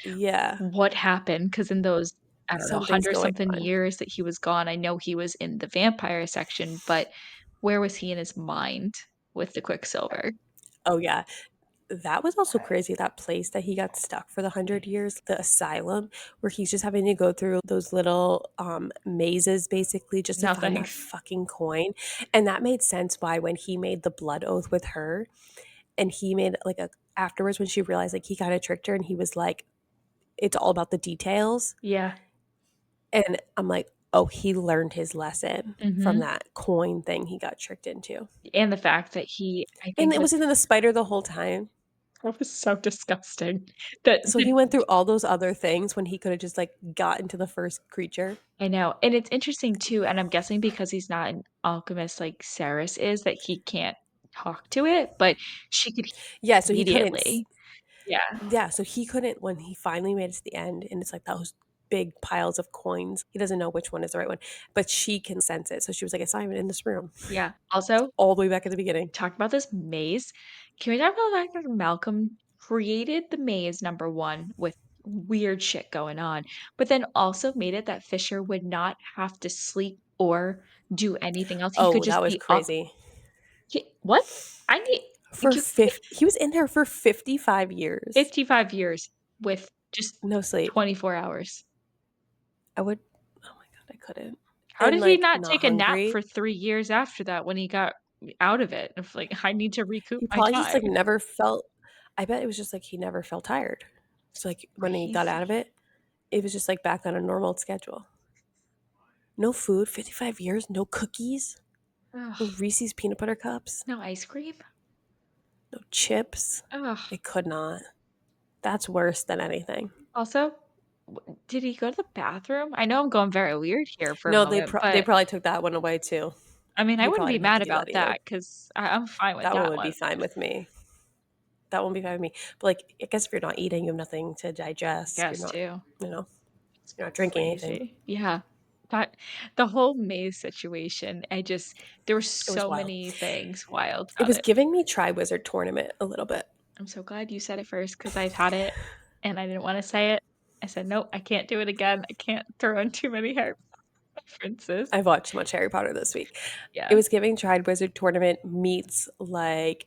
Yeah, What happened? Because in those, I don't know, something's 100 going something on. years that he was gone, I know he was in the vampire section, but where was he in his mind with the Quicksilver? Oh yeah, that was also crazy, that place that he got stuck for the 100 years, the asylum, where he's just having to go through those little, mazes basically just to No, find that thanks. fucking coin, and that made sense why when he made the blood oath with her, and he made, like, a afterwards when she realized, like, he kinda tricked her and he was like, "It's all about the details," Yeah. and I'm like, "Oh, he learned his lesson from Mhm. that coin thing he got tricked into." And the fact that he I And think it with wasn't in the spider the whole time. That was so disgusting. That So he went through all those other things when he could have just, like, got into the first creature. I know, and it's interesting too, and I'm guessing because he's not an alchemist like Ceres is, that he can't talk to it, but she could hear Yeah, it so he couldn't s immediately. Yeah, yeah, so he couldn't when he finally made it to the end, and it's, like, those big piles of coins, he doesn't know which one is the right one, but she can sense it, so she was like, "It's not even in this room." yeah. Also, All the way back at the beginning. talk about this maze. Can we talk about the fact that Malcolm created the maze, number 1, with weird shit going on, but then also made it that Fisher would not have to sleep or do anything else. He could Oh, just that was be up. crazy. What? I need For you fif he was in there for 55 years. 55 years with just No sleep. 24 hours. I would oh my god, I couldn't. How And, did he like, not not take a nap for hungry. 3 years after that when he got out of it? Of like, "I need to recoup He my probably just, time." like, never felt I bet it was just, like, he never felt tired. So, like, when he got out of Crazy. it was just, like, back on a normal schedule. No food, 55 years, no cookies, no Ugh. Reese's peanut butter cups, No ice cream? no chips. Ugh. I could not. That's worse than anything. Also, did he go to the bathroom? I know I'm going very weird here for a No, moment, they but, probably took that one away too. I mean, I He wouldn't probably be didn't have mad to do that about either. that 'cause I'm fine with That one that would be one. fine with me. That won't be fine with me. But, like, I guess if you're not eating, you have nothing to I digest, you're guess not, too. you know, It's you're not drinking anything. crazy. Yeah. That the whole maze situation, there were It was so wild. many things wild It about was it. giving me Tri-Wizard Tournament a little bit. I'm so glad you said it first because I've had it and I didn't wanna say it. I said, "Nope, I can't do it again. I can't throw in too many Harry references." I've watched so much Harry Potter this week. It Yeah. was giving Tri-Wizard Tournament meets, like,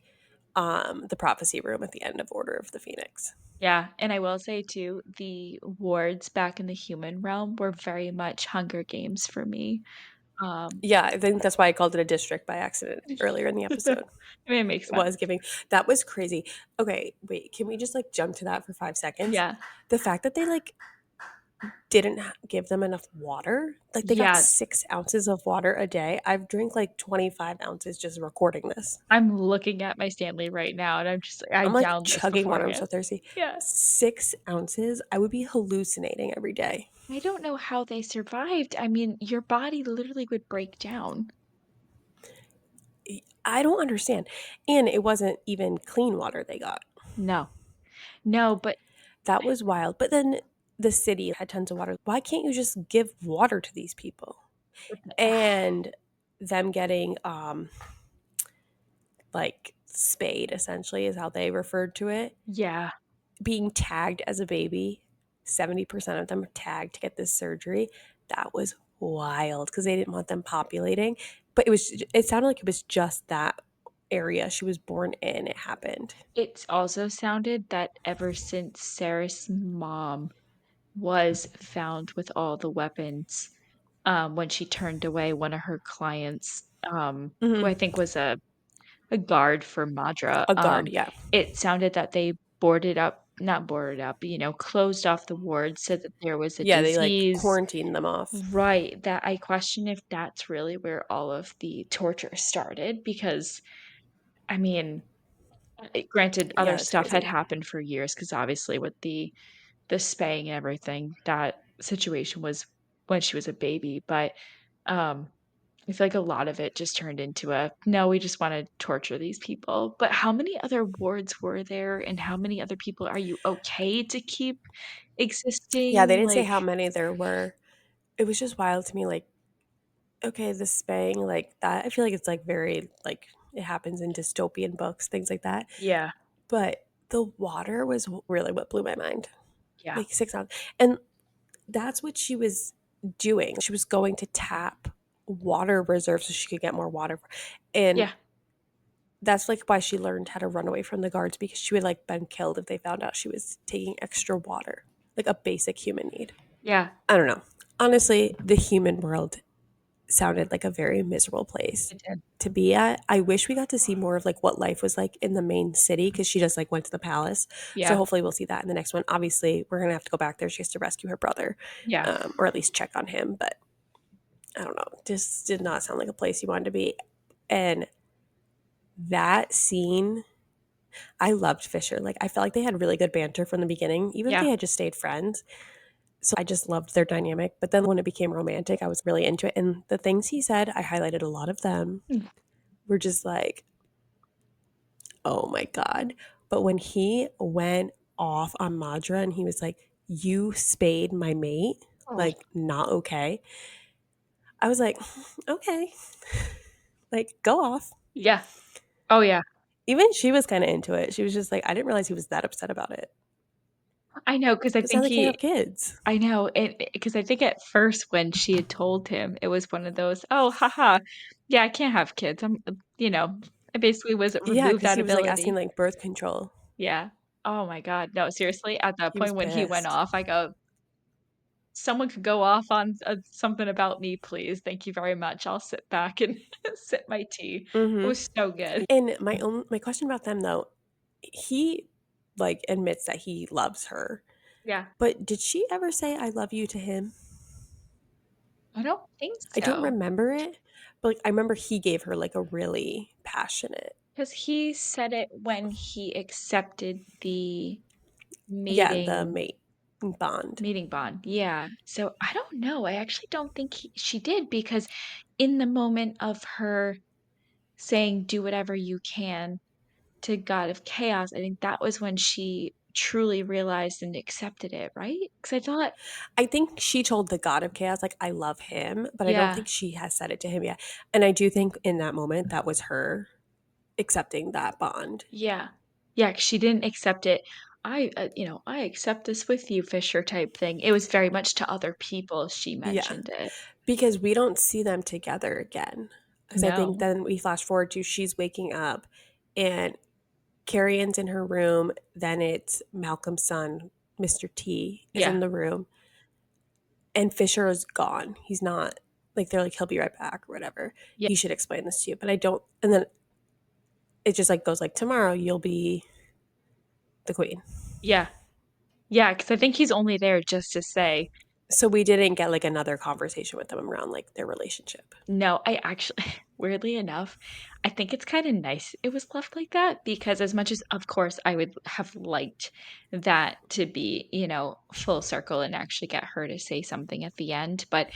the Prophecy Room at the end of Order of the Phoenix. Yeah, and I will say too, the wards back in the human realm were very much Hunger Games for me. Um, Yeah, I think that's why I called it a district by accident earlier in the I episode. mean, it makes It sense. was giving that was crazy. Okay, wait, can we just, like, jump to that for 5 seconds? Yeah. The fact that they, like, didn't give them enough water, like, they got Yeah, 6 ounces of water a day. I've drank, like, 25 ounces just recording this. I'm looking at my Stanley right now, and I'm just like I I'm, like, downed this chugging water, I'm beforehand. so thirsty. Yeah. 6 ounces? I would be hallucinating every day. I don't know how they survived. I mean, your body literally would break down. I don't understand, and it wasn't even clean water they got. No. No, but That was wild, but then the city had tons of water. Why can't you just give water to these people? And them getting, like, spayed essentially is how they referred to it, yeah. being tagged as a baby, 70% of them are tagged to get this surgery. That was wild because they didn't want them populating, but it sounded like it was just that area she was born in, it happened. It's also sounded that ever since Sarah's mom was found with all the weapons, when she turned away one of her clients, who I Mhm. think was a guard for Madra, A guard, yeah. it sounded that they boarded up not boarded up, but, closed off the ward, said that there was a Yeah, they, like, disease. quarantined them off. Right, that I question if that's really where all of the torture started because, I mean, granted, other Yeah, it's stuff had crazy. happened for years because obviously with the spaying and everything, that situation was when she was a baby, but, um, I feel like a lot of it just turned into a, "No, we just wanna torture these people," but how many other wards were there, and how many other people are you okay to keep Yeah, they existing? didn't say Like, how many there were. It was just wild to me, like, okay, the spaying, like, that I feel like it's, like, very, like, it happens in dystopian books, things like that, yeah, but the water was really what blew my mind. yeah, Like, 6 ounce and that's what she was doing. She was going to tap water reserves so she could get more water, and yeah, that's, like, why she learned how to run away from the guards because she would, like, been killed if they found out she was taking extra water, like a basic human need. yeah, I don't know. Honestly, the human world sounded like a very miserable place it did. to be at. I wish we got to see more of, like, what life was like in the main city because she just, like, went to the palace. So Yeah, hopefully we'll see that in the next one. Obviously, we're gonna have to go back there. She has to rescue her brother, yeah. or at least check on him, but I don't know. Just did not sound like a place you wanted to be. And that scene I loved Fisher. Like, I felt like they had really good banter from the beginning, even if Yeah. they had just stayed friends. So I just loved their dynamic. But then when it became romantic, I was really into it. And the things he said, I highlighted a lot of them. Mm. Were just like, oh my God. But when he went off on Madra and he was like, you spayed my mate, Oh. like, not okay. I was like, okay, like, go off. Yeah. Oh, yeah. Even she was kind of into it. She was just like, I didn't realize he was that upset about it. I know, because I Because now think they can't he have kids. I know, because I think at first when she had told him, it was one of those, "Oh, haha, yeah, I can't have kids. I basically was Yeah, removed because that he was like asking ability." like birth control. Yeah. Oh my god. No, seriously, at that He was point when he went pissed. off, I go, "Someone could go off on, something about me, please. Thank you very much. I'll sit back and sip my tea." It Hmm. was so good. And my question about them though, he like admits that he loves her. Yeah. But did she ever say I love you to him? I don't think I don't so, remember it, but like I remember he gave her like a really passionate, because he said it when he accepted the yeah, the mating mate bond. Meeting bond, yeah. So, I don't know, I actually don't think she did because in the moment of her saying, "Do whatever you can," to God of Chaos, I think that was when she truly realized and accepted it, right? Because I thought I think she told the god of chaos like I love him, but I don't yeah, think she has said it to him yet. And I do think in that moment that was her accepting that bond. yeah. Yeah, 'cause she didn't accept it. "I accept this with you, Fisher," type thing. It was very much to other people she Yeah, mentioned it. because we don't see them together again. Because I think No. then we flash forward to she's waking up and Carrie's in her room. Then it's Malcolm's son, Mr. T, is Yeah, in the room, and Fisher is gone. He's not like they're like he'll be right back or whatever. yeah, He should explain this to you, but I don't. And then it just like goes like tomorrow you'll be the queen. yeah. Yeah, because I think he's only there just to say So we didn't get like another conversation with them around like their relationship. no, I actually weirdly enough, I think it's kinda nice it was left like that because as much as, of course, I would have liked that to be, full circle and actually get her to say something at the end, but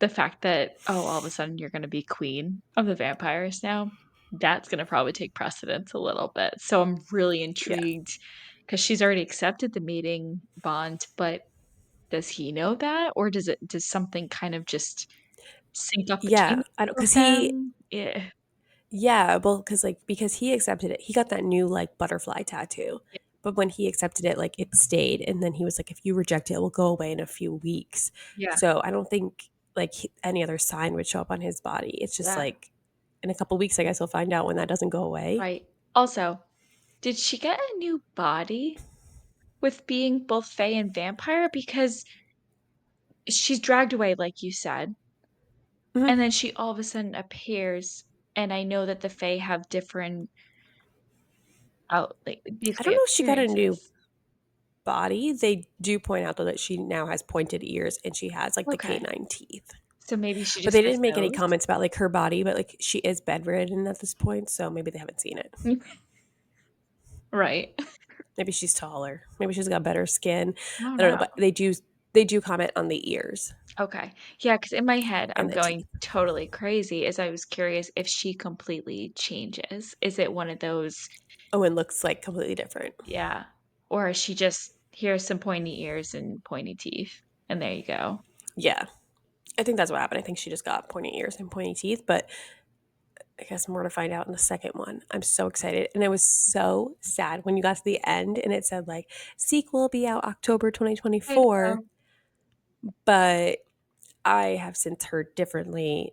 the fact that, "Oh, all of a sudden you're gonna be queen of the vampires now," that's gonna probably take precedence a little bit, so I'm really Yeah. intrigued because she's already accepted the mating bond, but does he know that, or does something kind of just sync up between Yeah. the I don't 2 of because he them? Yeah. yeah, well, because he accepted it. He got that new like butterfly tattoo. Yeah. But when he accepted it, like it stayed. And then he was like, if you reject it, it will go away in a few weeks. Yeah, So I don't think like any other sign would show up on his body. It's just yeah, like in a couple weeks, I guess he'll find out when that doesn't go away. right. Also, did she get a new body with being both fae and vampire? Because she's dragged away, like you said, and Mhm. then she all of a sudden appears, and I know that the fae have different like, I don't basically know if she got a new appearances. body. They do point out though that she now has pointed ears and she has like the Okay. canine teeth. So maybe she But just they has didn't make any those? comments about like her body, but like she is bedridden at this point, so maybe they haven't seen it. Right. Maybe she's taller. Maybe she's got better skin. I don't I don't know, know. but they do comment on the ears Okay. Yeah, because in my head, I'm and the going teeth. totally crazy as I was curious if she completely changes. Is it one of those Oh, and looks like completely different. yeah, or is she just here's some pointy ears and pointy teeth, and there you go? Yeah. I think that's what happened. I think she just got pointy ears and pointy teeth, but I guess more to find out in the second one. I'm so excited. And it was so sad when you got to the end and it said like sequel will be out October I 2024, know. but I have since heard differently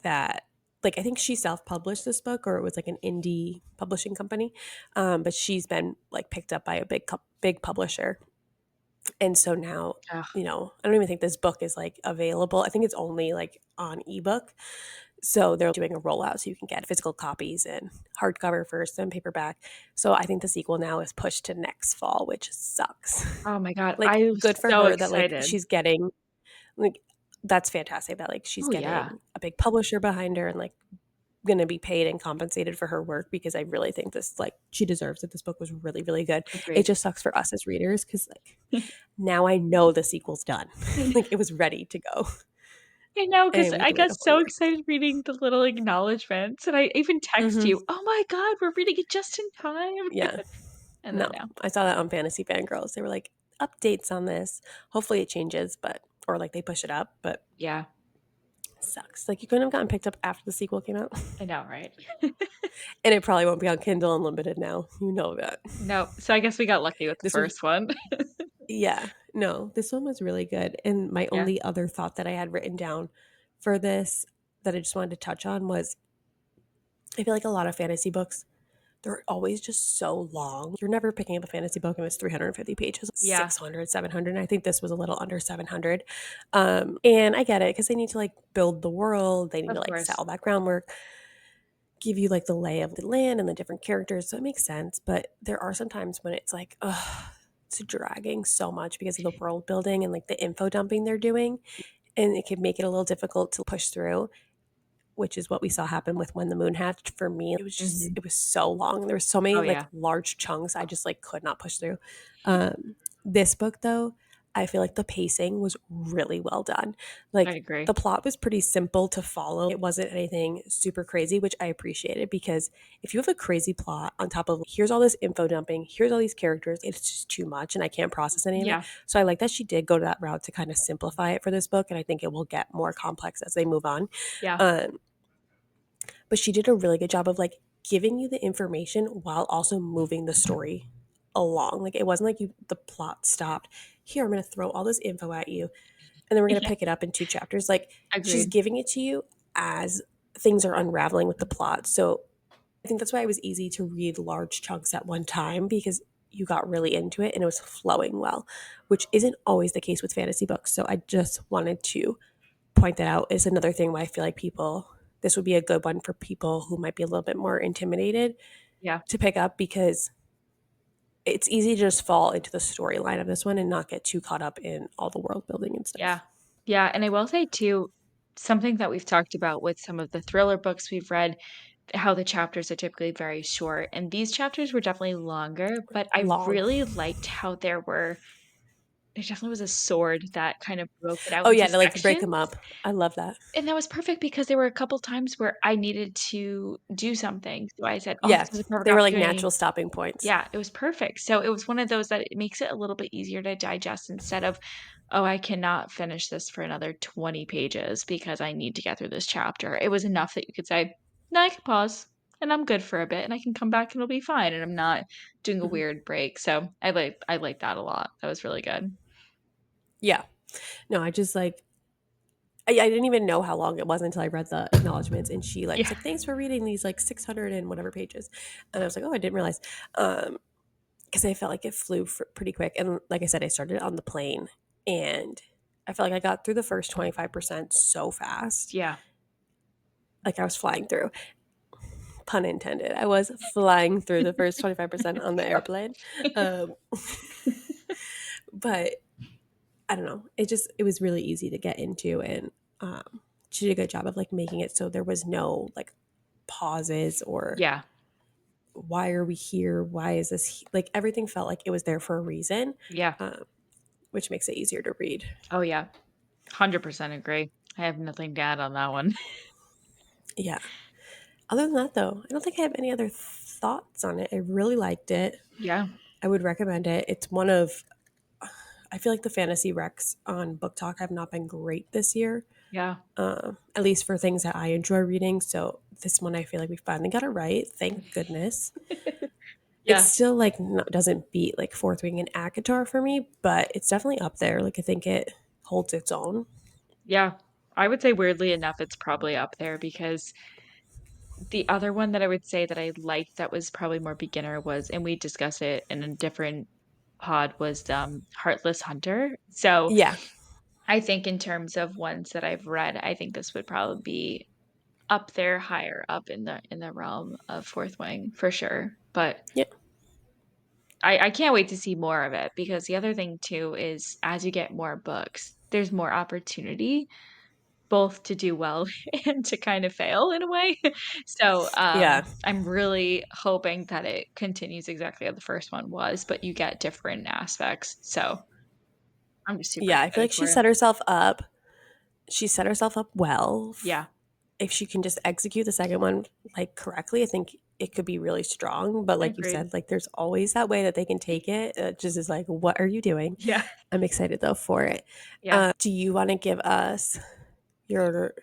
that like I think she self-published this book or it was like an indie publishing company, but she's been like picked up by a big publisher, and so now Ugh, I don't even think this book is like available. I think it's only like on ebook, so they're doing a rollout so you can get physical copies and hardcover first, then paperback. So I think the sequel now is pushed to next fall, which sucks. oh my god, Like I'm good for so her that like excited. she's getting like that's fantastic that like she's Oh, yeah. getting a big publisher behind her and like gonna be paid and compensated for her work because I really think this like she deserves it. This book was really, really good. It Agreed. just sucks for us as readers because like now I know the sequel's done. Like it was ready to go. I know, because And we have I to wait got a whole so year. excited reading the little acknowledgments, and I even text Hmm. you, "Oh my god, we're reading it just in time." Yeah. And then No. now. I saw that on Fantasy Fangirls. They were like, updates on this. Hopefully it changes, but or like they push it up, but Yeah, it sucks. Like you couldn't have gotten picked up after the sequel came out. I know, right? And it probably won't be on Kindle Unlimited now. You know that. No, so I guess we got lucky with the This was first one. Yeah, no, this one was really good. And my Yeah. only other thought that I had written down for this that I just wanted to touch on was I feel like a lot of fantasy books, they're always just so long. You're never picking up a fantasy book and it's 350 pages, Yeah, 600, 700. I think this was a little under 700. And I get it because they need to like build the world, they need to of like set course. all that groundwork, give you like the lay of the land and the different characters. So it makes sense. But there are some times when it's like, ugh, it's dragging so much because of the world building and like the info dumping they're doing. And it can make it a little difficult to push through, which is what we saw happen with When the Moon Hatched for me. Mhm. It was so long. There were so many Oh, like yeah. large chunks I just like could not push through. This book though, I feel like the pacing was really well done. I Like agree. the plot was pretty simple to follow. It wasn't anything super crazy, which I appreciated because if you have a crazy plot on top of here's all this info dumping, here's all these characters, it's just too much and I can't process any of it. Yeah, So I like that she did go to that route to kind of simplify it for this book and I think it will get more complex as they move on. yeah, Um, but she did a really good job of like giving you the information while also moving the story along. Like it wasn't like the plot stopped. Here, I'm going to throw all this info at you and then we're going to yeah, pick it up in two chapters. Like she's agreed. giving it to you as things are unraveling with the plot. So I think that's why it was easy to read large chunks at one time because you got really into it and it was flowing well, which isn't always the case with fantasy books. So I just wanted to point that out is another thing why I feel like this would be a good one for people who might be a little bit more intimidated Yeah, to pick up because it's easy to just fall into the storyline of this one and not get too caught up in all the world building and yeah. stuff. Yeah, and I will say too, something that we've talked about with some of the thriller books we've read, how the chapters are typically very short, and these chapters were definitely longer, but I Long. really liked how there definitely was a sword that kind of broke it out Oh into yeah, to like break them sections. up. I love that. And that was perfect because there were a couple times where I needed to do something. So I said, "Oh, Yeah, this is a perfect they were like opportunity." natural stopping points. Yeah, it was perfect. So it was one of those that it makes it a little bit easier to digest instead of, "Oh, I cannot finish this for another 20 pages because I need to get through this chapter." It was enough that you could say, "No, I can pause and I'm good for a bit and I can come back and it'll be fine and I'm not doing a Mhm. weird break." So I like that a lot. That was really good. Yeah. No, I just like I didn't even know how long it was until I read the acknowledgments and she like was Yeah. like thanks for reading these like 600 and whatever pages and I was like oh I didn't realize um because I felt like it flew pretty quick. And like I said, I started on the plane and I felt like I got through the first 25% so fast. Yeah. Like I was flying through, pun intended. I was flying through the first 25% on the airplane. Um, but I don't know. It was really easy to get into. And she did a good job of like making it so there was no like pauses or Yeah. why are we here? Why is this? Like everything felt like it was there for a reason, Yeah. um, which makes it easier to read. Oh, yeah. 100% agree. I have nothing to add on that one. Yeah. Other than that, though, I don't think I have any other thoughts on it. I really liked it. Yeah. I would recommend it. It's one of, I feel like the fantasy recs on BookTok have not been great this year, Yeah. at least for things that I enjoy reading. So this one, I feel like we finally got it right. Thank goodness. It's Yeah. still like doesn't beat like Fourth Wing and Akatar for me, but it's definitely up there. Like I think it holds its own. Yeah. I would say weirdly enough, it's probably up there because the other one that I would say that I liked that was probably more beginner was, and we discussed it in a different pod, was Heartless Hunter. So Yeah. I think in terms of ones that I've read, I think this would probably be up there, higher up in the realm of Fourth Wing for sure. But Yeah. I can't wait to see more of it because the other thing too is as you get more books, there's more opportunity. both to do well and to kind of fail in a way. So, Yeah. I'm really hoping that it continues exactly how the first one was, but you get different aspects. So, I'm just super Yeah, I feel excited like she for it. set herself up. She set herself up well. Yeah, If she can just execute the second one, like, correctly, I think it could be really strong, but like you agreed. said, like, there's always that way that they can take it. It just is like, "What are you doing?" Yeah, I'm excited, though, for it. yeah. Do you wanna give us your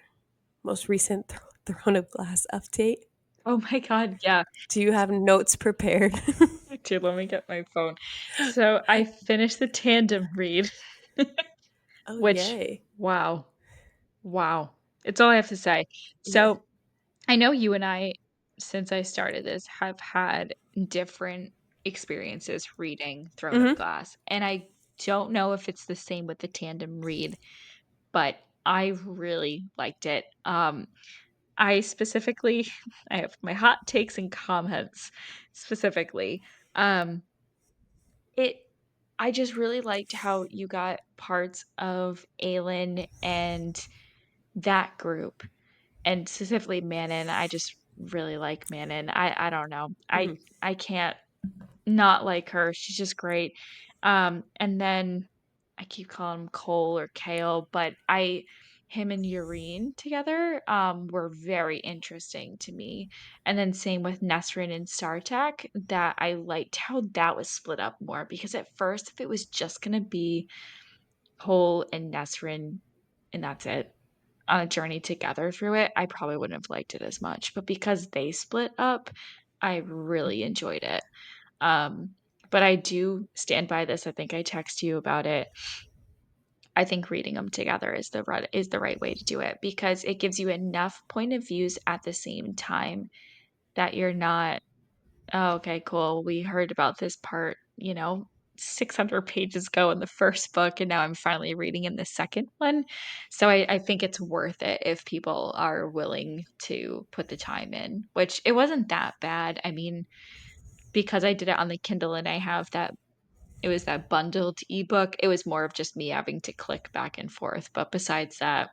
most recent Throne of Glass update? Oh my god, yeah. Do you have notes prepared? Dude, let me get my phone. So, I finished the tandem read, Oh, which yay. wow, wow. It's all I have to say. Yeah. So, I know you and I, since I started this, have had different experiences reading Throne of Mhm. Glass, and I don't know if it's the same with the tandem read, but I really liked it. I specifically I have my hot takes and comments specifically. Um, it I just really liked how you got parts of Aelin and that group, and specifically Manon. I just really like Manon. I don't know. Mhm. I can't not like her. She's just great. And then I keep calling him Cole or Kale, but I him and Urine together were very interesting to me. And then same with Nesrin and Sartak, that I liked how that was split up more because at first if it was just gonna be Cole and Nesrin and that's it on a journey together through it, I probably wouldn't have liked it as much. But because they split up, I really enjoyed it. Um, but I do stand by this. I think I text you about it. I think reading them together is the right way to do it because it gives you enough point of views at the same time that you're not, "Oh, okay, cool. We heard about this part, 600 pages ago in the first book, and now I'm finally reading in the second one." So I think it's worth it if people are willing to put the time in, which it wasn't that bad. I mean, because I did it on the Kindle and I have that it was that bundled ebook, it was more of just me having to click back and forth, but besides that,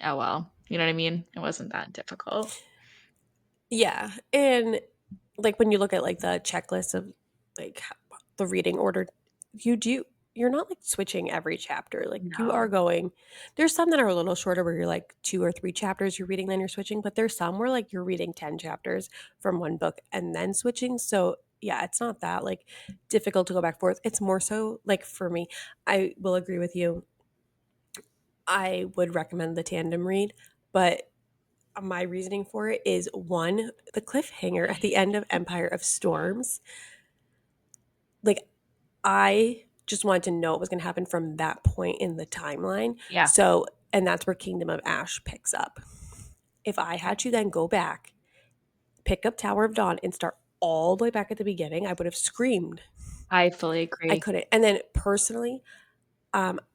oh well, you know what I mean? It wasn't that difficult. Yeah, and, like, when you look at, like, the checklist of, like, the reading order, you do you're not, like, switching every chapter, like, you are No. going there's some that are a little shorter where you're, like, 2 or 3 chapters you're reading, then you're switching, but there's some where, like, you're reading 10 chapters from one book and then switching, so, yeah, it's not that, like, difficult to go back and forth. It's more so, like, for me, I will agree with you, I would recommend the tandem read, but my reasoning for it is, 1, the cliffhanger at the end of Empire of Storms. Like, I just wanted to know what was gonna happen from that point in the timeline. Yeah, So and that's where Kingdom of Ash picks up. If I had to then go back, pick up Tower of Dawn, and start all the way back at the beginning, I would have screamed. I fully I agree. couldn't. And then personally,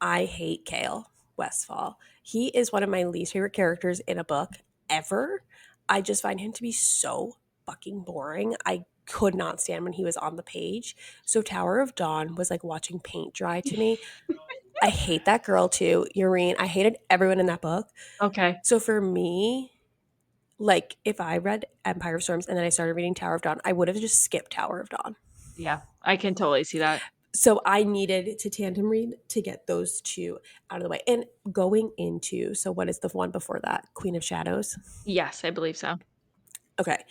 I hate Kale Westfall. He is one of my least favorite characters in a book ever. I just find him to be so fucking boring. I could not stand when he was on the page. So Tower of Dawn was like watching paint dry to me. I hate that girl too, Urine. I hated everyone in that book. Okay. So for me, like if I read Empire of Storms and then I started reading Tower of Dawn, I would have just skipped Tower of Dawn. Yeah, I can totally see that. So I needed to tandem read to get those 2 out of the way. And going into so what is the one before that? Queen of Shadows? Yes, I believe so. Okay.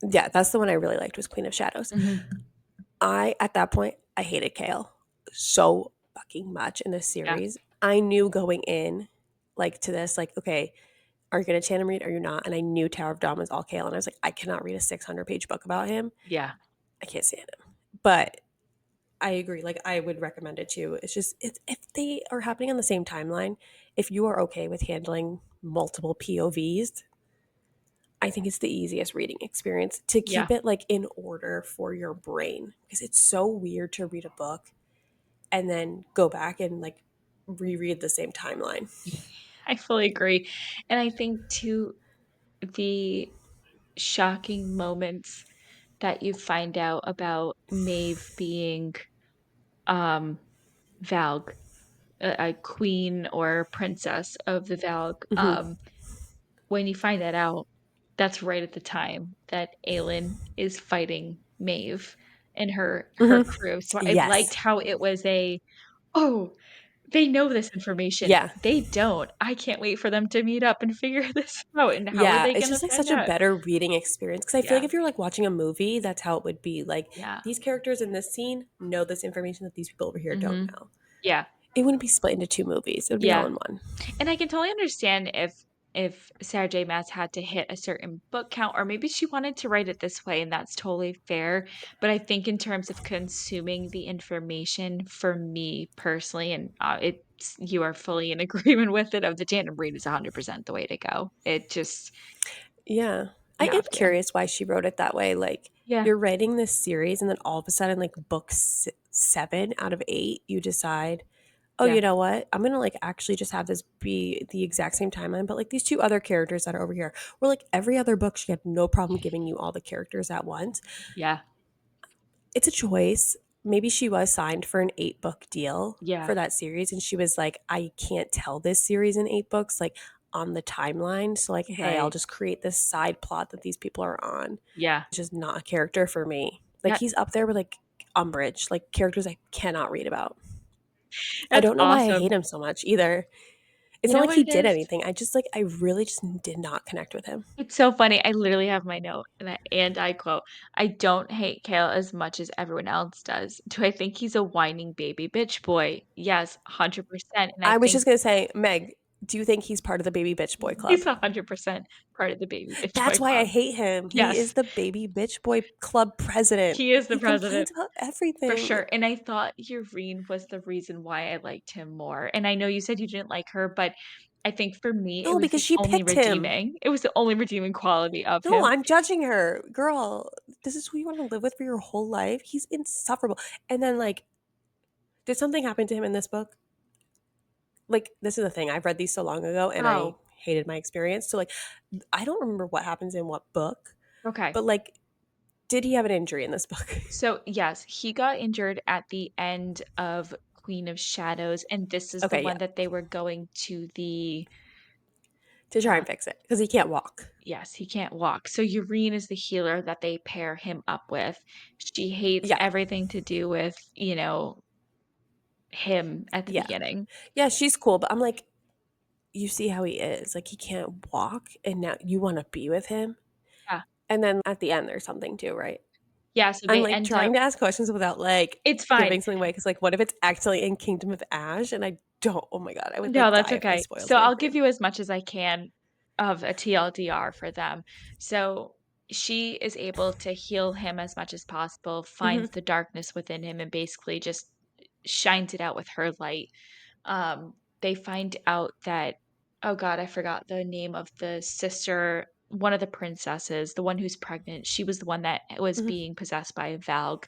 Yeah, that's the one I really liked was Queen of Shadows. Mhm. I at that point, I hated Kale so fucking much in this Yeah, series. I knew going in, like, to this, like, okay, are you gonna tandem read or you're not? And I knew Tower of Dawn was all Kale, and I was like, I cannot read a 600-page book about him. yeah, I can't stand him. But I agree. Like I would recommend it too. It's just it's if they are happening on the same timeline, if you are okay with handling multiple POVs, I think it's the easiest reading experience to yeah. keep it like in order for your brain because it's so weird to read a book and then go back and like reread the same timeline. I fully agree, and I think too, the shocking moments that you find out about Maeve being, um, Valg. a queen or princess of the Valg, Mhm. when you find that out, that's right at the time that Aelin is fighting Maeve and her Mhm. crew, so I liked Yes. how it was "Oh, they know this information. Yeah. They don't. I can't wait for them to meet up and figure this out, and how are Yeah, they it's gonna just, like, find such a out?" better reading experience because I feel like Yeah, if you're, like, watching a movie, that's how it would be, like, yeah. these characters in this scene know this information that these people over here don't Mhm. know. Yeah, It wouldn't be split into 2 movies, it would be all yeah. in one. And I can totally understand if Sarah J. Maas had to hit a certain book count, or maybe she wanted to write it this way, and that's totally fair. But I think in terms of consuming the information, for me personally, and it's you are fully in agreement with it. Of the tandem read is 100% the way to go. It just Yeah. I you am have to. curious why she wrote it that way, like, Yeah, you're writing this series and then all of a sudden, like, book 7 out of 8, you decide, "Oh, yeah, you know what? I'm gonna, like, actually just have this be the exact same timeline, but, like, these 2 other characters that are over here." Where, like, every other book, she had no problem giving you all the characters at once. yeah, It's a choice. Maybe she was signed for an 8-book deal yeah. for that series, and she was like, "I can't tell this series in 8 books, like, on the timeline, so, like, hey, I'll Right. just create this side plot that these people are on." Yeah. It's just not a character for me. Like, Yeah. he's up there with, like, Umbridge, like, characters I cannot read about. I That's don't know why I hate awesome. him so much either. It's You not know like what he it did is? anything, I really just did not connect with him. It's so funny. I literally have my note, and I quote, "I don't hate Kale as much as everyone else does. Do I think he's a whining baby bitch boy? Yes, 100%, and I I was think just gonna say, Meg, do you think he's part of the baby bitch boy he's club? 100% part of the baby bitch boy That's why I club." hate him. He is Yes, the baby bitch boy club president. he is the He president complains about for everything. sure, and I thought Yureen was the reason why I liked him more, and I know you said you didn't like her, but I think for me, No, because she picked him. it was the only redeeming quality of No, him. I'm judging her. Girl, this is who you want to live with for your whole life? He's insufferable. And then, like, did something happen to him in this book? Like, this is the thing. I've read these so long ago and I Oh, hated my experience. So, like, I don't remember what happens in what book, okay. but, like, did he have an injury in this book? So, yes, he got injured at the end of Queen of Shadows, and this is the Okay, one yeah. that they were going to the To try uh, and fix it because he can't walk. yes, he can't walk. So Urine is the healer that they pair him up with. She hates Yeah. everything to do with, him at the Yeah. beginning. Yeah, she's cool, but I'm like, you see how he is. Like, he can't walk, and now you wanna be with him? Yeah. And then at the end, there's something too, right? Yeah, so I'm, they like, end trying up to ask questions without, like, it's fine. giving something away because, like, what if it's actually in Kingdom of Ash and I don't oh my god, I would, No, like, that's die if I okay. spoiled So I'll something for give you. you as much as I can of a TLDR for them. So she is able to heal him as much as possible, finds Mhm. the darkness within him, and basically just shines it out with her light. They find out that oh god, I forgot the name of the sister, one of the princesses, the one who's pregnant. She was the one that was Mhm. being possessed by a Valg.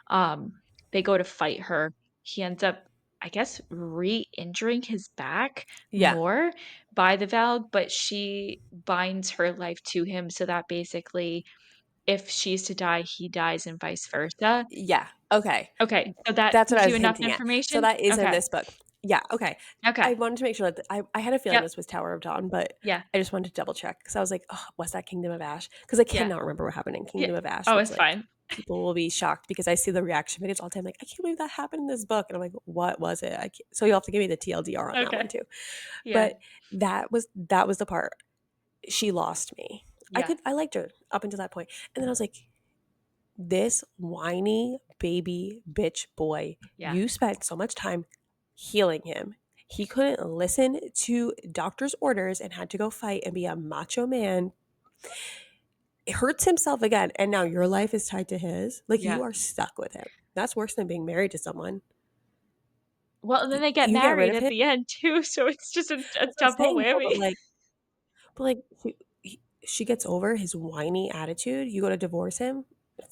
Um, they go to fight her. He ends up, I guess, re-injuring his back Yeah. more by the Valg, but she binds her life to him so that basically if she's to die, he dies and vice versa. Yeah, okay. Okay, so that That's what gives I you was enough hinting at. So information? that is in Okay. this book. Yeah, okay. I Okay. wanted to make sure that I had a feeling Yep. this was Tower of Dawn, but Yeah. I just wanted to double check because I was like, "Oh, was that Kingdom of Ash?" Because I Yeah. cannot remember what happened in Yeah. Kingdom of Ash, Oh, which, it's like, fine. people will be shocked because I see the reaction videos all the time, like, "I can't believe that happened in this book," and I'm like, "What was it?" I can't so you'll have to give me the TLDR on that one Okay. too. Yeah. But that was the part. She lost me. Yeah. I liked her up until that point, and then I was like, "This whiny baby bitch boy, Yeah. you spent so much time healing him. He couldn't listen to doctor's orders and had to go fight and be a macho man. It hurts himself again, and now your life is tied to his. Like, you Yeah. are stuck with him. That's worse than being married to someone. Well, and then they get You get rid married of at him. the end too, so it's just a That's what I'm double saying, though, whammy. but, like, she gets over his whiny attitude. You go to divorce him.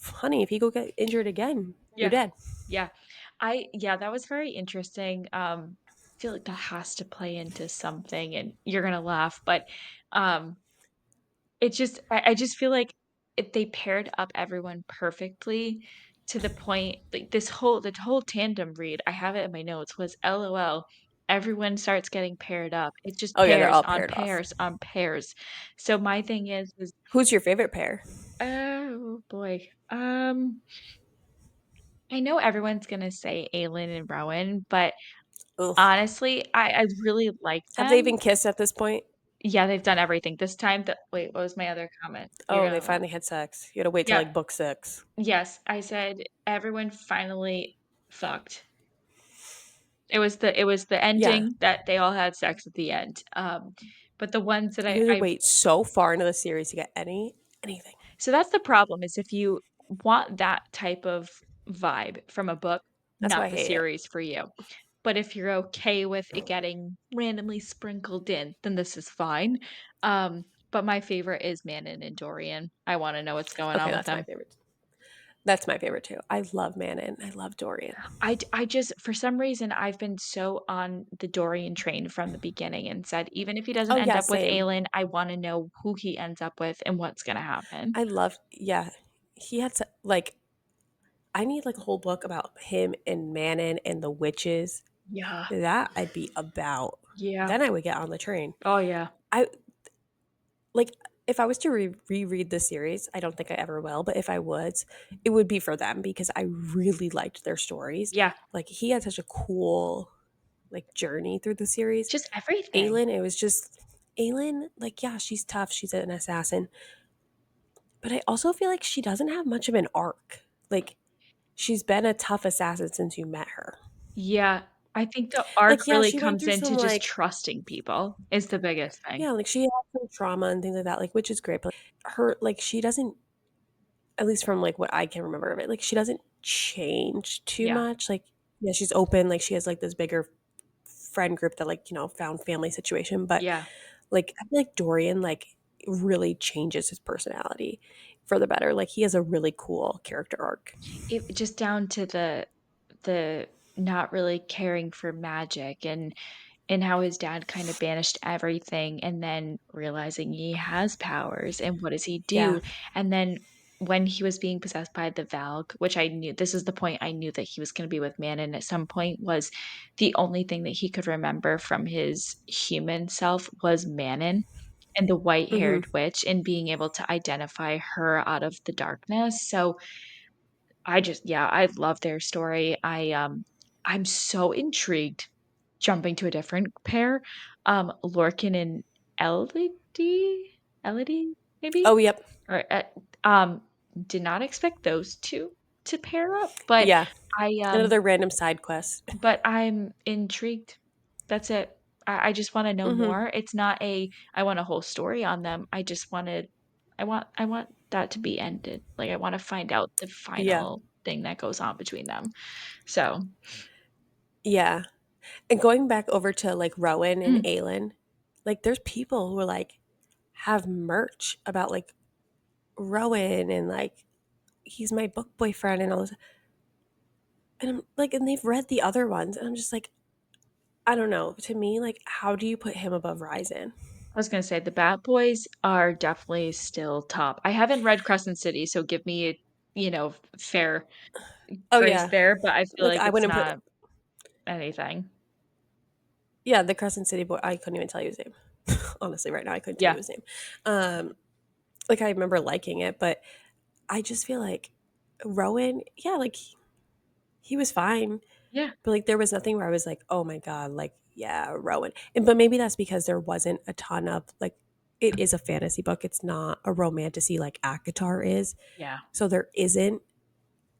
Honey, if he go get injured again, you're Yeah. dead. Yeah. Yeah, that was very interesting. I feel like that has to play into something, and you're gonna laugh, but, um, I just feel like they paired up everyone perfectly to the point like, the whole tandem read, I have it in my notes, was LOL. everyone starts getting paired up. It's just Oh, yeah, they're pairs all on paired off. pairs on pairs. So my thing is Who's your favorite pair? oh boy. I know everyone's gonna say Aelin and Rowan, but Oof. honestly, I really like Have they them. even kissed at this point? Yeah, they've done everything. This time the wait, what was my other comment? You're Oh, they gonna laugh. finally had sex. You had to wait till, Yeah, like, book 6. yes, I said everyone finally fucked. It was the Yeah. ending that they all had sex at the end. But the ones that You had to I wait so far into the series to get anything. so that's the problem is if you want that type of vibe from a book, That's why not I the hate it. series for you. But if you're okay with it getting randomly sprinkled in, then this is fine. But my favorite is Manon and Dorian. I wanna know what's going Okay, on with that's my them. favorite. That's my favorite too. I love Manon. I love Dorian. I just for some reason, I've been so on the Dorian train from the beginning and said, "Even if he doesn't Oh, end yeah, up with same. Aelin, I wanna know who he ends up with and what's gonna happen." I love yeah. He had like I need like a whole book about him and Manon and the witches. Yeah. That I'd be about. Yeah. Then I would get on the train. Oh, yeah. I like if I was to reread the series, I don't think I ever will, but if I would, it would be for them because I really liked their stories. Yeah. Like he had such a cool like journey through the series. Just everything. Aelin, it was just Aelin, like yeah, she's tough, she's an assassin, but I also feel like she doesn't have much of an arc. Like she's been a tough assassin since you met her. Yeah. I think the arc Like yeah, really she went comes through into some just like trusting people is the biggest thing. yeah, like she had some trauma and things like that, like which is great, but her like she doesn't at least from like what I can remember of it, like she doesn't change too Yeah. much. Like, yeah, she's open, like she has like this bigger friend group that like, found family situation. But Yeah. like I feel like Dorian like really changes his personality for the better. Like he has a really cool character arc. It just down to the not really caring for magic and how his dad kind of banished everything and then realizing he has powers and what does he Yeah. do? And then when he was being possessed by the Valk, which I knew this is the point I knew that he was going to be with Manon at some point was the only thing that he could remember from his human self was Manon and the white-haired Hmm. witch and being able to identify her out of the darkness. So I just yeah, I love their story. I'm so intrigued, jumping to a different pair, Lorcan and Elodie, maybe? Oh, yep. Or, um, did not expect those 2 to pair up, but Yeah. I, Another random side quest. I'm intrigued. That's it. I just wanna know Hmm. more. It's not a, I want a whole story on them. I just wanted I want that to be ended. Like, I wanna find out the Yeah. final thing that goes on between them. So Yeah. And going back over to like Rowan and mm, Aelin, like there's people who are like have merch about like Rowan and like he's my book boyfriend and all this. And I'm like, and they've read the other ones, and I'm just like, I don't know. To me, like, how do you put him above Ryzen? I was gonna say the Bat Boys are definitely still top. I haven't read Crescent City, so give me a, fair Oh grace yeah, there, but I feel like like I it's wouldn't put. not anything. Yeah, the Crescent City boy. I couldn't even tell you his name. Honestly, right now, I couldn't tell you Yeah, his name. Like I remember liking it, but I just feel like Rowan. Yeah, like he was fine, yeah, but like there was nothing where I was like, oh my god, like yeah, Rowan. And but maybe that's because there wasn't a ton of like. It is a fantasy book. It's not a romantasy like Akatar is. yeah, So there isn't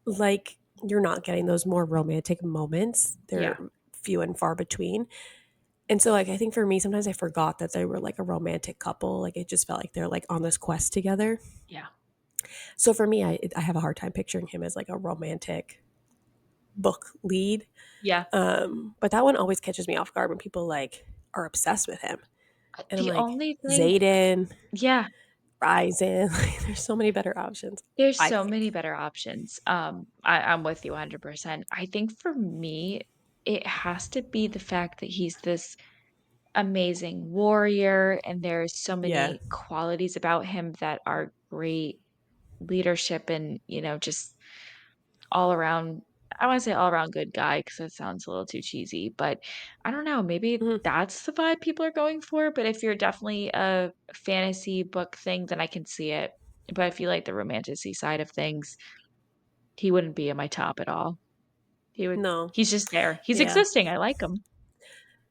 like you're not getting those more romantic moments. They're yeah, few and far between. And so like I think for me sometimes I forgot that they were like a romantic couple. Like it just felt like they're like on this quest together. yeah, So for me I have a hard time picturing him as like a romantic book lead. yeah. But that one always catches me off guard when people like are obsessed with him. And I'm The like only thing Zayden, yeah, Ryzen, like there's so many better options, there's I so many think. better options. I'm with you 100%. I think for me, it has to be the fact that he's this amazing warrior, and there's so Yeah. many qualities about him that are great leadership and, just all around. I wanna say all around good guy because that sounds a little too cheesy, but I don't know, maybe Mhm. that's the vibe people are going for, but if you're definitely a fantasy book thing, then I can see it. But if you like the romantic-y side of things, he wouldn't be in my top at all. He would No. he's just there. He's Yeah. existing, I like him.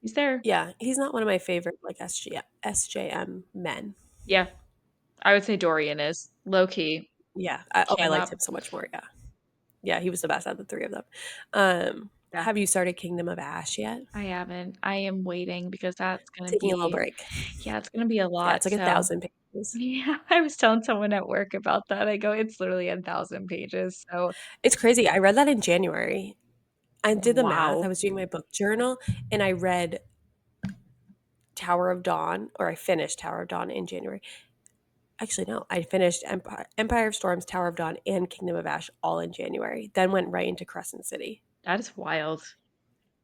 He's there. Yeah, he's not one of my favorite, like, SJM men. Yeah, I would say Dorian is, low key, Yeah. I came liked up. him so much more, yeah. Yeah, he was the best out of the 3 of them. Yeah, Have you started Kingdom of Ash yet? I haven't. I am waiting because that's gonna Taking a little be break. yeah, it's gonna be a Yeah, lot, it's like so 1,000 pages. yeah, I was telling someone at work about that. I go, "It's literally 1,000 pages." So, It's crazy, I read that in January. I did the math, I wow, was doing my book journal, and I read Tower of Dawn, or I finished Tower of Dawn in January. Actually, no, I finished Empire of Storms, Tower of Dawn, and Kingdom of Ash all in January, then went right into Crescent City. that is wild.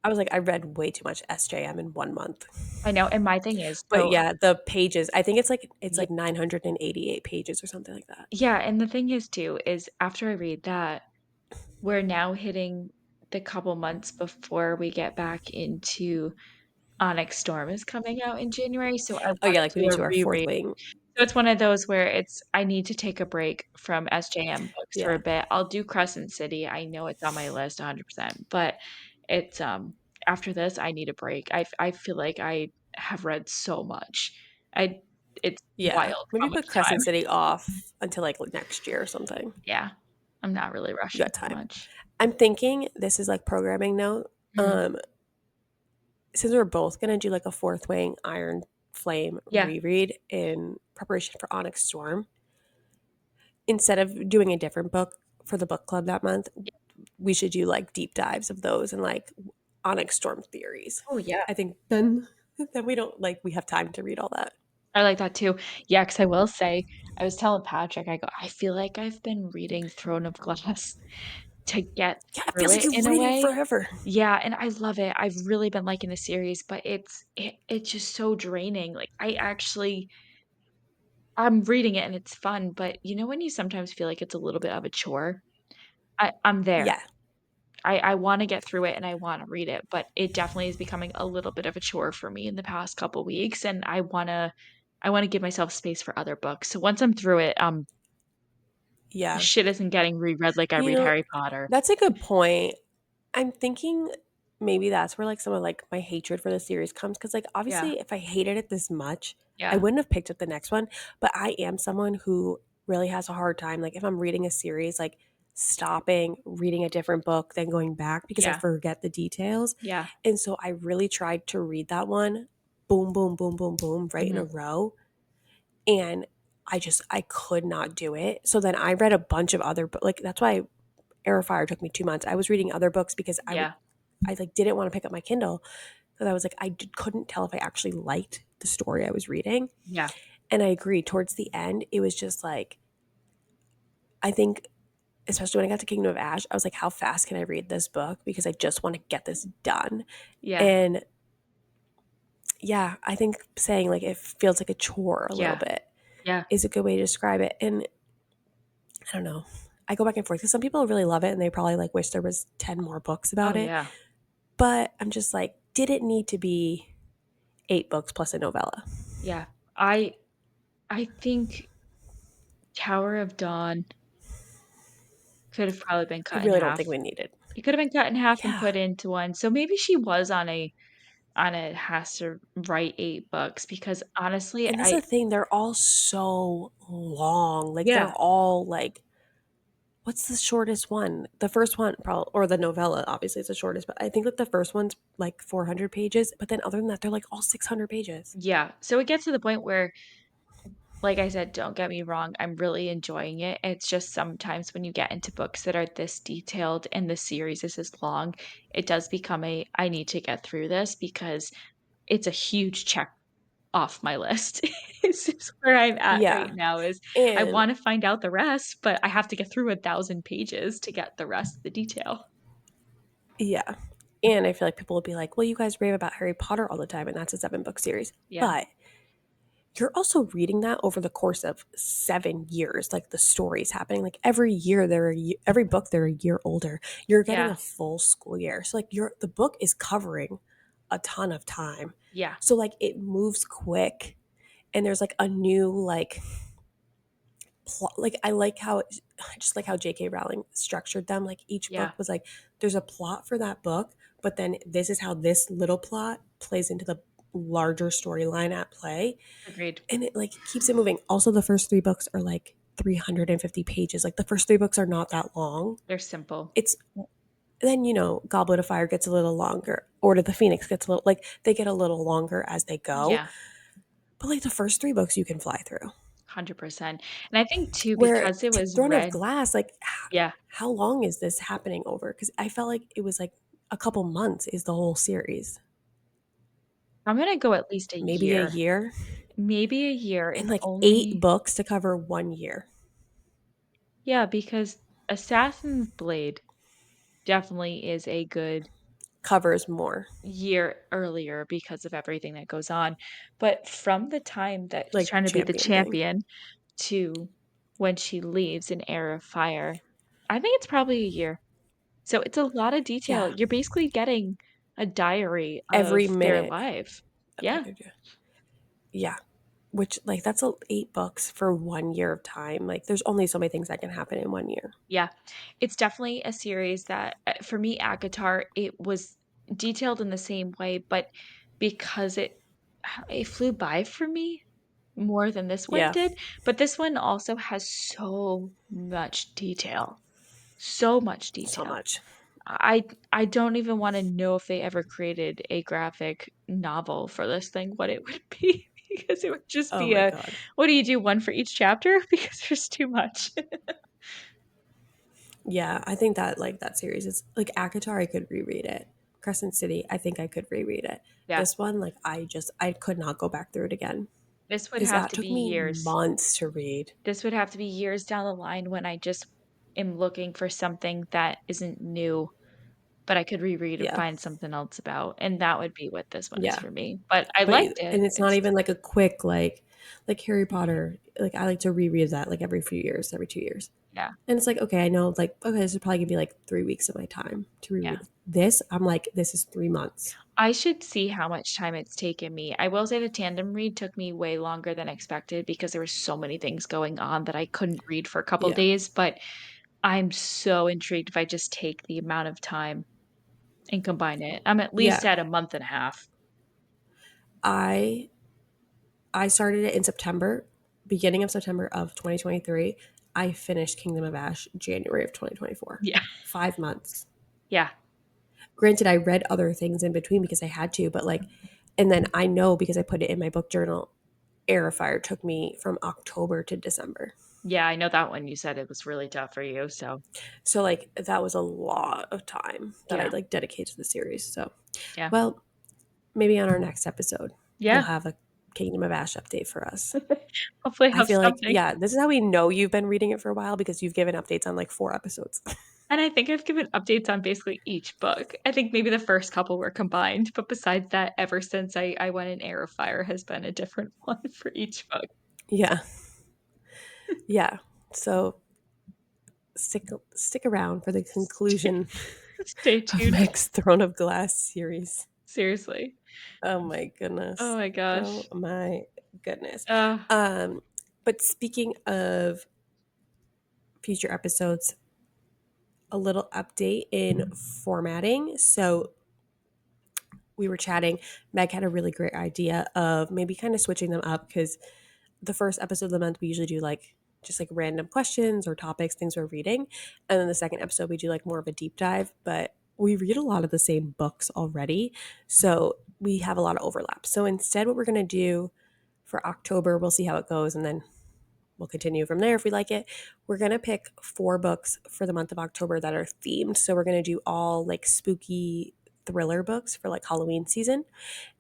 I was like, I read way too much SJM in 1 month. I know, and my thing is, But so yeah, the pages, I think it's yeah, like 988 pages or something like that. yeah, and the thing is too, is after I read that, we're now hitting the couple months before we get back into Onyx Storm is coming out in January, so I Oh, wanna yeah, like, we do need a to do our 4th reread. wing. So it's one of those where it's I need to take a break from SJM books for a Yeah, bit. I'll do Crescent City. I know it's on my list 100%, but it's, after this, I need a break. I feel like I have read so much. I it's yeah. wild how Maybe much put Crescent time. City off until, like, next year or something. Yeah. I'm not really You rushing got too time. much. I'm thinking this is, like, programming note, Mhm. since we're both gonna do, like, a 4th wing Iron Flame Yeah. reread in preparation for Onyx Storm, instead of doing a different book for the book club that month, we should do, like, deep dives of those and, like, Onyx Storm theories. Oh, yeah. I think then we don't like, we have time to read all that. I like that too. Yeah, because I will say, I was telling Patrick, I go, "I feel like I've been reading Throne of Glass to get Yeah, it through feels like it you're in a reading way." forever. Yeah, and I love it. I've really been liking the series, but it's just so draining. Like, I'm reading it and it's fun, but you know when you sometimes feel like it's a little bit of a chore? I'm there. Yeah, I wanna get through it and I wanna read it, but it definitely is becoming a little bit of a chore for me in the past couple weeks, and I wanna give myself space for other books. So once I'm through it, yeah. shit isn't getting reread like I You read know, Harry Potter. that's a good point. I'm thinking maybe that's where, like, some of, like, my hatred for the series comes because, like, Yeah, obviously, if I hated it this much, I yeah, wouldn't have picked up the next one, but I am someone who really has a hard time, like, if I'm reading a series, like, stopping, reading a different book, then going back because I yeah, forget the details, yeah, and so I really tried to read that one, boom, boom, boom, boom, boom, right in a mhm, row, and I could not do it, so then I read a bunch of other like, that's why Air Fire took me 2 months. I was reading other books because yeah, I, like, didn't wanna pick up my Kindle because I was like, couldn't tell if I actually liked the story I was reading, yeah, and I agree, towards the end, it was just like I think especially when I got to Kingdom of Ash, I was like, "How fast can I read this book? Because I just wanna get this done." yeah, And, yeah, I think saying, like, it feels like a chore a little yeah, bit yeah. is a good way to describe it, and I don't know. I go back and forth because some people really love it, and they probably, like, wish there was 10 more books Oh, about it, yeah, but I'm just like, did it need to be 8 books plus a novella? yeah. I think Tower of Dawn could have probably been I cut in really don't half. think we need it. It could have been cut in half and Yeah, put into one. So maybe she was on a has to write 8 books because honestly, and that's the thing, they're all so long, like, they're yeah, all, like what's the shortest one? The first one probably or the novella, obviously, is the shortest, but I think, that the first one's, like, 400 pages, but then other than that, they're, like, all 600 pages. yeah. So it gets to the point where, like I said, don't get me wrong, I'm really enjoying it. It's just sometimes when you get into books that are this detailed and the series is this long, it does become a I need to get through this because it's a huge check off my list. This is where I'm at right Yeah, now is I and wanna find out the rest, but I have to get through 1,000 pages to get the rest of the detail. yeah, and I feel like people will be like, "Well, you guys rave about Harry Potter all the time, and that's a 7-book series." Yeah. But you're also reading that over the course of 7 years. Like the stories happening, like every year every book they're a year older. You're getting Yeah. a full school year, so like the book is covering a ton of time. Yeah. So like it moves quick, and there's like a new like plot. Like I just like how J.K. Rowling structured them. Like each Yeah. book was like there's a plot for that book, but then this is how this little plot plays into the larger storyline at play, Agreed. and it like keeps it moving. Also, the first three books are like 350 pages. Like the first three books are not Yeah. that long. They're simple. It's then Goblet of Fire gets a little longer. Order of the Phoenix gets a little like they get a little longer as they go. Yeah. But like the first three books you can fly through. 100%. And I think too, Where because it was Throne of read. Glass, like Yeah. how long is this happening over? Because I felt like it was like a couple months is the whole series, I'm gonna go at least a maybe a year. year, Maybe a year and and like eight only. books to cover 1 year. Yeah, because Assassin's Blade definitely is a good Covers more year earlier because of everything that goes on. But from the time that she's like trying to be the champion thing. champion to when she leaves in Heir of Fire, I think it's probably a year. So it's a lot of detail. Yeah, You're basically getting a diary of every their minute life. of Yeah. every day. Yeah, which like that's 8 books for 1 year of time. Like there's only so many things that can happen in 1 year. Yeah. It's definitely a series that, for me, ACOTAR, it was detailed in the same way, but because it flew by for me more than this one Yeah, did, but this one also has so much detail. So much so detail. much. I don't even wanna know if they ever created a graphic novel for this thing, what it would be, because it would just Oh be my a god. what do you do, one for each chapter? Because there's too much. Yeah, I think that like that series is like Akatar. I could reread it. Crescent City. I think I could reread it. Yeah. This one, like I could not go back through it again This would because have that to be took me years. months to read. This would have to be years down the line when I just am looking for something that isn't new, but I could reread and Yeah, find something else about, and that would be what this one is yeah. for me. But I But liked it. and it's not It's even like a quick like Harry Potter. Like I like to reread that like every few years, every 2 years. yeah, And it's like, okay, I know, like, okay, this is probably gonna be like 3 weeks of my time to yeah. reread this. I'm like, this is 3 months. I should see how much time it's taken me. I will say the tandem read took me way longer than expected because there were so many things going on that I couldn't read for a couple Yeah. days, but I'm so intrigued if I just take the amount of time and combine it. I'm at least Yeah. at a month and a half. I I started it in September, beginning of September of 2023. I finished Kingdom of Ash January of 2024. Yeah. 5 months. Yeah. Granted, I read other things in between because I had to, but like, and then I know because I put it in my book journal, Air of Fire took me from October to December. Yeah, I know that one you said it was really tough for you, so So like that was a lot of time that I yeah. like dedicated to the series. So, Yeah. well, maybe on our next episode, you'll Yeah. have a Kingdom of Ash update for us. Hopefully I I have feel like, something. yeah, this is how we know you've been reading it for a while because you've given updates on like 4 episodes. And I think I've given updates on basically each book. I think maybe the first couple were combined, but besides that, ever since I went in Air of Fire has been a different one for each book. Yeah. Yeah. So stick around for the conclusion Stay of tuned. Meg's Throne of Glass series. Seriously. Oh my Oh goodness. my Oh gosh. my goodness. Uh, Um, but speaking of future episodes, a little update in formatting. So we were chatting. Meg had a really great idea of maybe kind of switching them up because the first episode of the month we usually do like just like random questions or topics, things we're reading, and then the second episode we do like more of a deep dive. But we read a lot of the same books already, so we have a lot of overlap. So instead, what we're gonna do for October, we'll see how it goes, and then we'll continue from there if we like it. We're going to pick 4 books for the month of October that are themed. So we're going to do all like spooky thriller books for like Halloween season.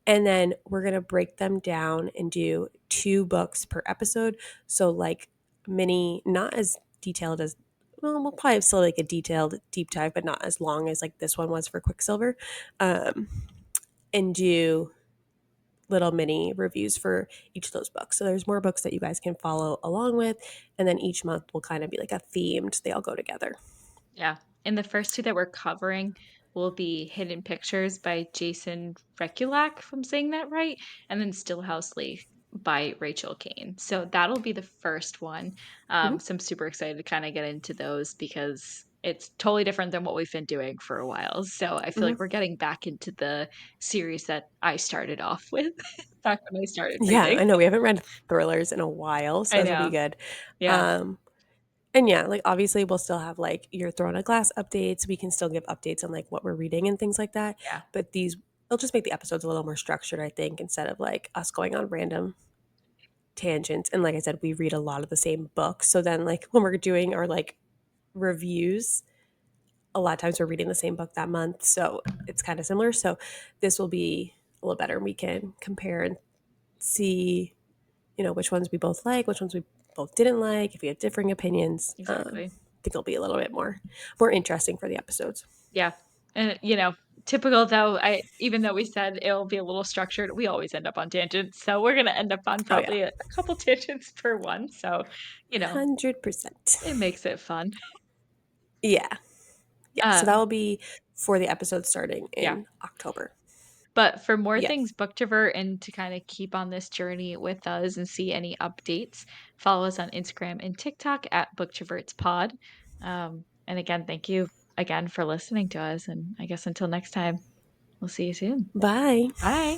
And then we're going to break them down and do 2 books per episode. So like mini, not as detailed as, well, we'll probably have still like a detailed deep dive, but not as long as like this one was for Quicksilver. And do little mini reviews for each of those books. So there's more books that you guys can follow along with, and then each month will kind of be like a themed, they all go together. Yeah. And the first 2 that we're covering will be Hidden Pictures by Jason Rekulak, if I'm saying that right, and then Stillhouse Lake by Rachel Kane. So that'll be the first one. Mhm. So I'm super excited to kinda get into those because it's totally different than what we've been doing for a while. So I feel like Mhm. we're getting back into the series that I started off with back when I started Yeah, reading. I know we haven't read thrillers in a while, so I this will be know. good. Yeah. Um, and yeah, like obviously we'll still have like your Throne of Glass updates. We can still give updates on like what we're reading and things like that. Yeah. But these they'll just make the episodes a little more structured, I think, instead of like us going on random tangents. And like I said, we read a lot of the same books. So then like when we're doing our like reviews, a lot of times we're reading the same book that month. So it's kind of similar. So this will be a little better. We can compare and see, which ones we both like, which ones we both didn't like, if we have differing opinions. Exactly. I think it'll be a little bit more interesting for the episodes. Yeah. And, typical though, I even though we said it'll be a little structured, we always end up on tangents. So we're gonna end up on Oh yeah, probably a couple tangents per one. So, you know, 100%. it makes it fun. Yeah, yeah. So that Um, will be for the episode starting yeah. in October. But for more Yeah. things Booktrovert and to kind of keep on this journey with us and see any updates, follow us on Instagram and TikTok at BookTrovertsPod. And again, thank you again for listening to us. And I guess until next time, we'll see you soon. Bye. Bye.